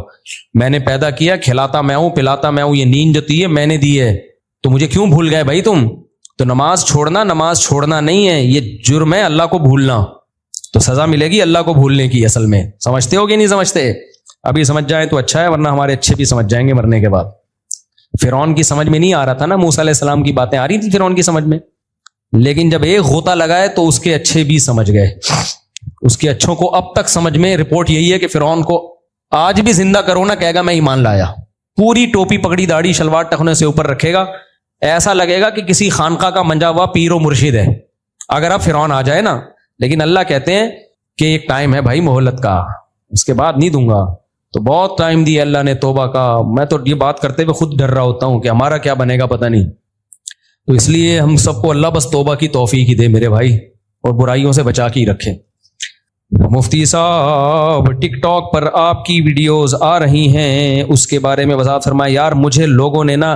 میں نے پیدا کیا، کھلاتا میں ہوں، پلاتا میں ہوں، یہ نیند جو دی ہے میں نے دی ہے، تو مجھے کیوں بھول گئے بھائی تم؟ تو نماز چھوڑنا نہیں ہے، یہ جرم ہے اللہ کو بھولنا، تو سزا ملے گی اللہ کو بھولنے کی۔ اصل میں سمجھتے ہو کہ نہیں سمجھتے؟ ابھی سمجھ جائیں تو اچھا ہے، ورنہ ہمارے اچھے بھی سمجھ جائیں گے مرنے کے بعد۔ فرعون کی سمجھ میں نہیں آ رہا تھا نا، موسیٰ علیہ السلام کی باتیں آ رہی تھی فرعون کی سمجھ میں، لیکن جب ایک غوطہ لگائے تو اس کے اچھے بھی سمجھ گئے۔ اس کے اچھوں کو اب تک سمجھ میں رپورٹ یہی ہے کہ فرعون کو آج بھی زندہ کرو نا کہے گا میں ایمان لایا، پوری ٹوپی پگڑی داڑھی شلوار ٹخنے سے اوپر رکھے گا، ایسا لگے گا کہ کسی خانقاہ کا منجا ہوا پیر و مرشد ہے اگر اب فرعون آ جائے نا۔ لیکن اللہ کہتے ہیں کہ ایک ٹائم ہے بھائی مہلت کا، اس کے بعد نہیں دوں گا۔ تو بہت ٹائم دیا اللہ نے توبہ کا۔ میں تو یہ بات کرتے ہوئے خود ڈر رہا ہوتا ہوں کہ ہمارا کیا بنے گا پتہ نہیں، تو اس لیے ہم سب کو اللہ بس توبہ کی توفیق ہی دے میرے بھائی، اور برائیوں سے بچا کے ہی رکھے. مفتی صاحب ٹک ٹاک پر آپ کی ویڈیوز آ رہی ہیں, اس کے بارے میں وضاحت فرمائیں. یار مجھے لوگوں نے نا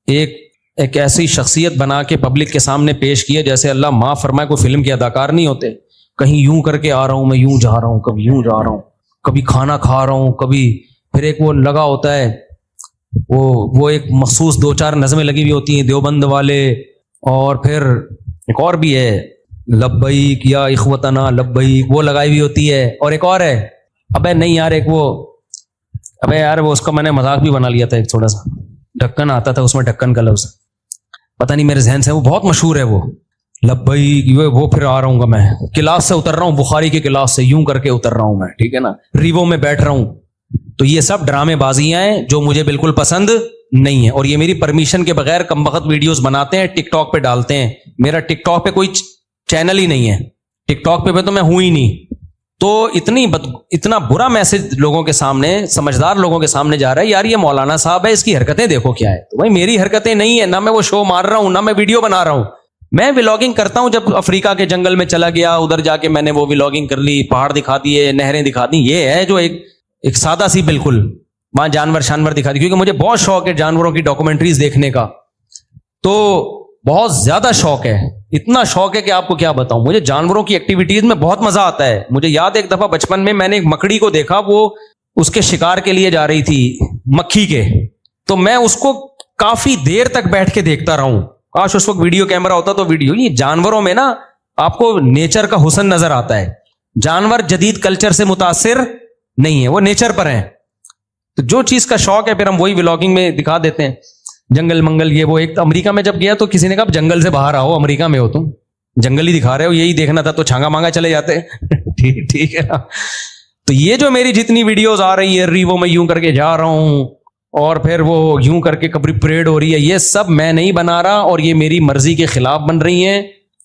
ایک ایسی شخصیت بنا کے پبلک کے سامنے پیش کی ہے جیسے اللہ معاف فرمائے کوئی فلم کے اداکار نہیں ہوتے. کہیں یوں کر کے آ رہا ہوں, میں یوں جا رہا ہوں, کبھی یوں جا رہا ہوں, کبھی کھانا کھا رہا ہوں, کبھی پھر ایک وہ لگا ہوتا ہے وہ ایک مخصوص 2-4 نظمیں لگی ہوئی ہوتی ہیں دیوبند والے, اور پھر ایک اور بھی ہے لبیک یا اخوتنا لبیک وہ لگائی ہوئی ہوتی ہے, اور ایک اور ہے ابے نہیں یار ایک ابے یار وہ اس کا میں نے مذاق بھی بنا لیا تھا, ایک تھوڑا سا ڈھکن آتا تھا اس میں, ڈھکن کا لفظ پتہ نہیں میرے ذہن سے, وہ بہت مشہور ہے وہ لبیک, وہ پھر آ رہا ہوں گا میں کلاس سے اتر رہا ہوں, بخاری کی کلاس سے یوں کر کے اتر رہا ہوں میں, ٹھیک ہے نا, ریوو میں بیٹھ رہا ہوں. تو یہ سب ڈرامے بازیاں ہیں جو مجھے بالکل پسند نہیں ہیں, اور یہ میری پرمیشن کے بغیر کم وقت ویڈیوز بناتے ہیں, ٹک ٹاک پہ ڈالتے ہیں. میرا ٹک ٹاک پہ کوئی چینل ہی نہیں ہے, ٹک ٹاک پہ تو میں ہوں ہی نہیں. تو اتنا برا میسج لوگوں کے سامنے, سمجھدار لوگوں کے سامنے جا رہا ہے, یار یہ مولانا صاحب ہے, اس کی حرکتیں دیکھو کیا ہے. تو بھائی میری حرکتیں نہیں ہے, نہ میں وہ شو مار رہا ہوں, نہ میں ویڈیو بنا رہا ہوں. میں ولاگنگ کرتا ہوں, جب افریقہ کے جنگل میں چلا گیا ادھر جا کے میں نے وہ ولاگنگ کر لی, پہاڑ دکھا دیے, نہریں دکھا دی. یہ ہے جو ایک سادہ سی بالکل وہاں جانور دکھا دی, کیونکہ مجھے بہت شوق ہے جانوروں کی ڈاکومنٹریز دیکھنے کا, تو بہت زیادہ شوق ہے. اتنا شوق ہے کہ آپ کو کیا بتاؤں, مجھے جانوروں کی ایکٹیویٹیز میں بہت مزہ آتا ہے. مجھے یاد ایک دفعہ بچپن میں نے ایک مکڑی کو دیکھا, وہ اس کے شکار کے لیے جا رہی تھی مکھی کے, تو میں اس کو کافی دیر تک بیٹھ کے دیکھتا رہا ہوں. کاش اس وقت ویڈیو کیمرہ ہوتا تو ویڈیو. یہ جانوروں میں نا آپ کو نیچر کا حسن نظر آتا ہے. جانور جدید کلچر سے متاثر نہیں ہے, وہ نیچر پر ہیں. تو جو چیز کا شوق ہے پھر ہم وہی ولاگنگ میں دکھا دیتے ہیں. جنگل منگل یہ وہ. ایک امریکہ میں جب گیا تو کسی نے کہا جنگل سے باہر آؤ, امریکہ میں ہو تم, جنگل ہی دکھا رہے ہو, یہی دیکھنا تھا تو چھانگا مانگا چلے جاتے. ٹھیک ہے نا. تو یہ جو میری جتنی ویڈیوز آ رہی ہے, ریوو میں یوں کر کے جا رہا ہوں, اور پھر وہ یوں کر کے کبھی پریڈ ہو رہی ہے, یہ سب میں نہیں بنا رہا, اور یہ میری مرضی کے خلاف بن رہی ہیں.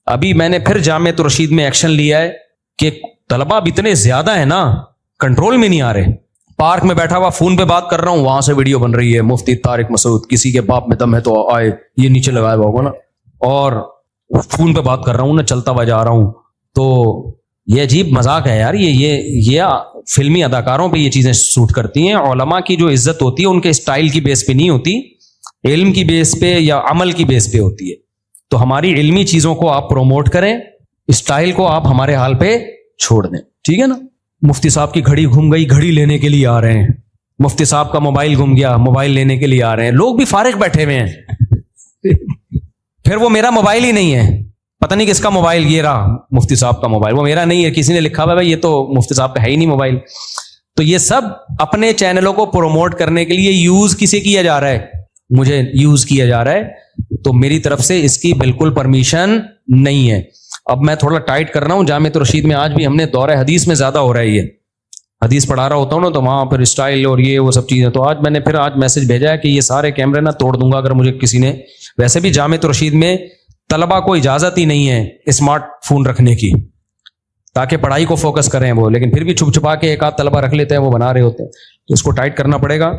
ابھی میں نے پھر جامعۃ الرشید میں ایکشن لیا ہے کہ طلبہ اب اتنے زیادہ ہیں نا, کنٹرول میں نہیں آ رہے. پارک میں بیٹھا ہوا فون پہ بات کر رہا ہوں, وہاں سے ویڈیو بن رہی ہے مفتی طارق مسعود, کسی کے باپ میں دم ہے تو آئے, یہ نیچے لگایا ہوا ہوگا نا, اور فون پہ بات کر رہا ہوں نا, چلتا ہوا جا رہا ہوں. تو یہ عجیب مذاق ہے یار. یہ فلمی اداکاروں پہ یہ چیزیں سوٹ کرتی ہیں. علماء کی جو عزت ہوتی ہے ان کے اسٹائل کی بیس پہ نہیں ہوتی, علم کی بیس پہ یا عمل کی بیس پہ ہوتی ہے. تو ہماری علمی چیزوں کو آپ پروموٹ کریں, اسٹائل کو آپ ہمارے حال پہ چھوڑ دیں, ٹھیک ہے نا. مفتی صاحب کی گھڑی گھوم گئی, گھڑی لینے کے لیے آ رہے ہیں. مفتی صاحب کا موبائل گم گیا, موبائل لینے کے لیے آ رہے ہیں. لوگ بھی فارغ بیٹھے ہوئے ہیں, پھر وہ میرا موبائل ہی نہیں ہے, پتہ نہیں کس کا موبائل, یہ رہا مفتی صاحب کا موبائل, وہ میرا نہیں ہے, کسی نے لکھا ہوا ہے یہ تو مفتی صاحب کا ہے ہی نہیں موبائل. تو یہ سب اپنے چینلوں کو پروموٹ کرنے کے لیے یوز کسے کیا جا رہا ہے, مجھے یوز کیا جا رہا ہے. تو میری طرف سے اس کی بالکل پرمیشن نہیں ہے. اب میں تھوڑا ٹائٹ کر رہا ہوں. جامعۃ الرشید میں آج بھی ہم نے دورہ حدیث میں زیادہ ہو رہا ہے, یہ حدیث پڑھا رہا ہوتا ہوں نا, تو وہاں پھر اسٹائل اور یہ وہ سب چیزیں. تو آج میں نے پھر میسج بھیجا ہے کہ یہ سارے کیمرے نا توڑ دوں گا اگر مجھے کسی نے. ویسے بھی جامعۃ الرشید میں طلبہ کو اجازت ہی نہیں ہے اسمارٹ فون رکھنے کی, تاکہ پڑھائی کو فوکس کریں وہ, لیکن پھر بھی چھپ چھپا کے ایک آدھ طلبہ رکھ لیتے ہیں, وہ بنا رہے ہوتے ہیں. تو اس کو ٹائٹ کرنا پڑے گا.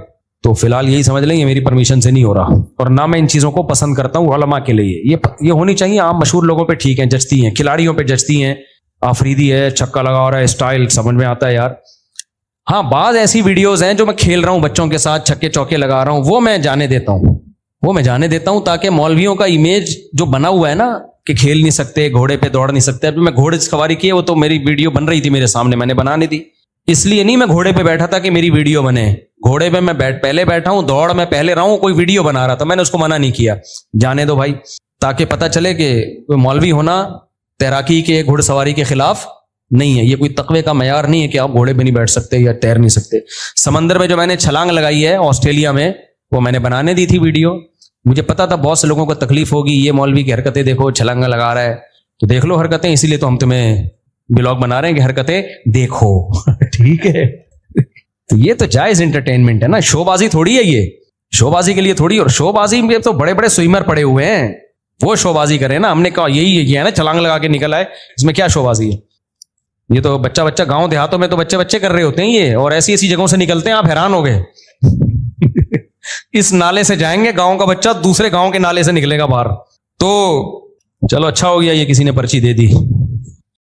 تو فی الحال یہی سمجھ لیں یہ میری پرمیشن سے نہیں ہو رہا, اور نہ میں ان چیزوں کو پسند کرتا ہوں. علماء کے لیے یہ ہونی چاہیے. عام مشہور لوگوں پہ ٹھیک ہے, جچتی ہیں, کھلاڑیوں پہ جچتی ہیں. آفریدی ہے, چھکا لگا رہا ہے, اسٹائل سمجھ میں آتا ہے یار. ہاں بعض ایسی ویڈیوز ہیں جو میں کھیل رہا ہوں بچوں کے ساتھ, چھکے چوکے لگا رہا ہوں, وہ میں جانے دیتا ہوں, تاکہ مولویوں کا امیج جو بنا ہوا ہے نا کہ کھیل نہیں سکتے, گھوڑے پہ دوڑ نہیں سکتے. ابھی میں گھوڑے سے سواری کی ہے, وہ تو میری ویڈیو بن رہی تھی میرے سامنے, میں نے بنانے دی. اس لیے نہیں میں گھوڑے پہ بیٹھا تھا کہ میری ویڈیو بنے. گھوڑے پہ میں پہلے بیٹھا ہوں, دوڑ میں پہلے رہا ہوں, کوئی ویڈیو بنا رہا تھا, میں نے اس کو منع نہیں کیا, جانے دو بھائی, تاکہ پتہ چلے کہ مولوی ہونا تیراکی کے, گھوڑ سواری کے خلاف نہیں ہے. یہ کوئی تقوی کا معیار نہیں ہے کہ آپ گھوڑے پہ نہیں بیٹھ سکتے یا تیر نہیں سکتے. سمندر میں جو میں نے چھلانگ لگائی ہے آسٹریلیا میں, وہ میں نے بنانے دی تھی ویڈیو. مجھے پتا تھا بہت سے لوگوں کو تکلیف ہوگی, یہ مولوی کی حرکتیں دیکھو, چھلانگا لگا رہا ہے, تو دیکھ لو حرکتیں. اسی لیے تو ہم تمہیں بلاگ بنا رہے ہیں کہ حرکتیں دیکھو. ٹھیک ہے, تو یہ تو جائز انٹرٹینمنٹ ہے نا, شو بازی تھوڑی ہے یہ, شو بازی کے لیے تھوڑی. اور شو بازی میں تو بڑے بڑے سوئمر پڑے ہوئے ہیں, وہ شو بازی کرے نا. ہم نے کہا یہی ہے نا, چھلانگ لگا کے نکل آئے, اس میں کیا شو بازی ہے. یہ تو بچہ گاؤں دیہاتوں میں تو بچے کر رہے ہوتے ہیں یہ, اور ایسی جگہوں سے نکلتے ہیں آپ حیران ہو گئے. اس نالے سے جائیں گے, گاؤں کا بچہ دوسرے گاؤں کے نالے سے نکلے گا باہر. تو چلو اچھا ہو گیا یہ کسی نے پرچی دے دی.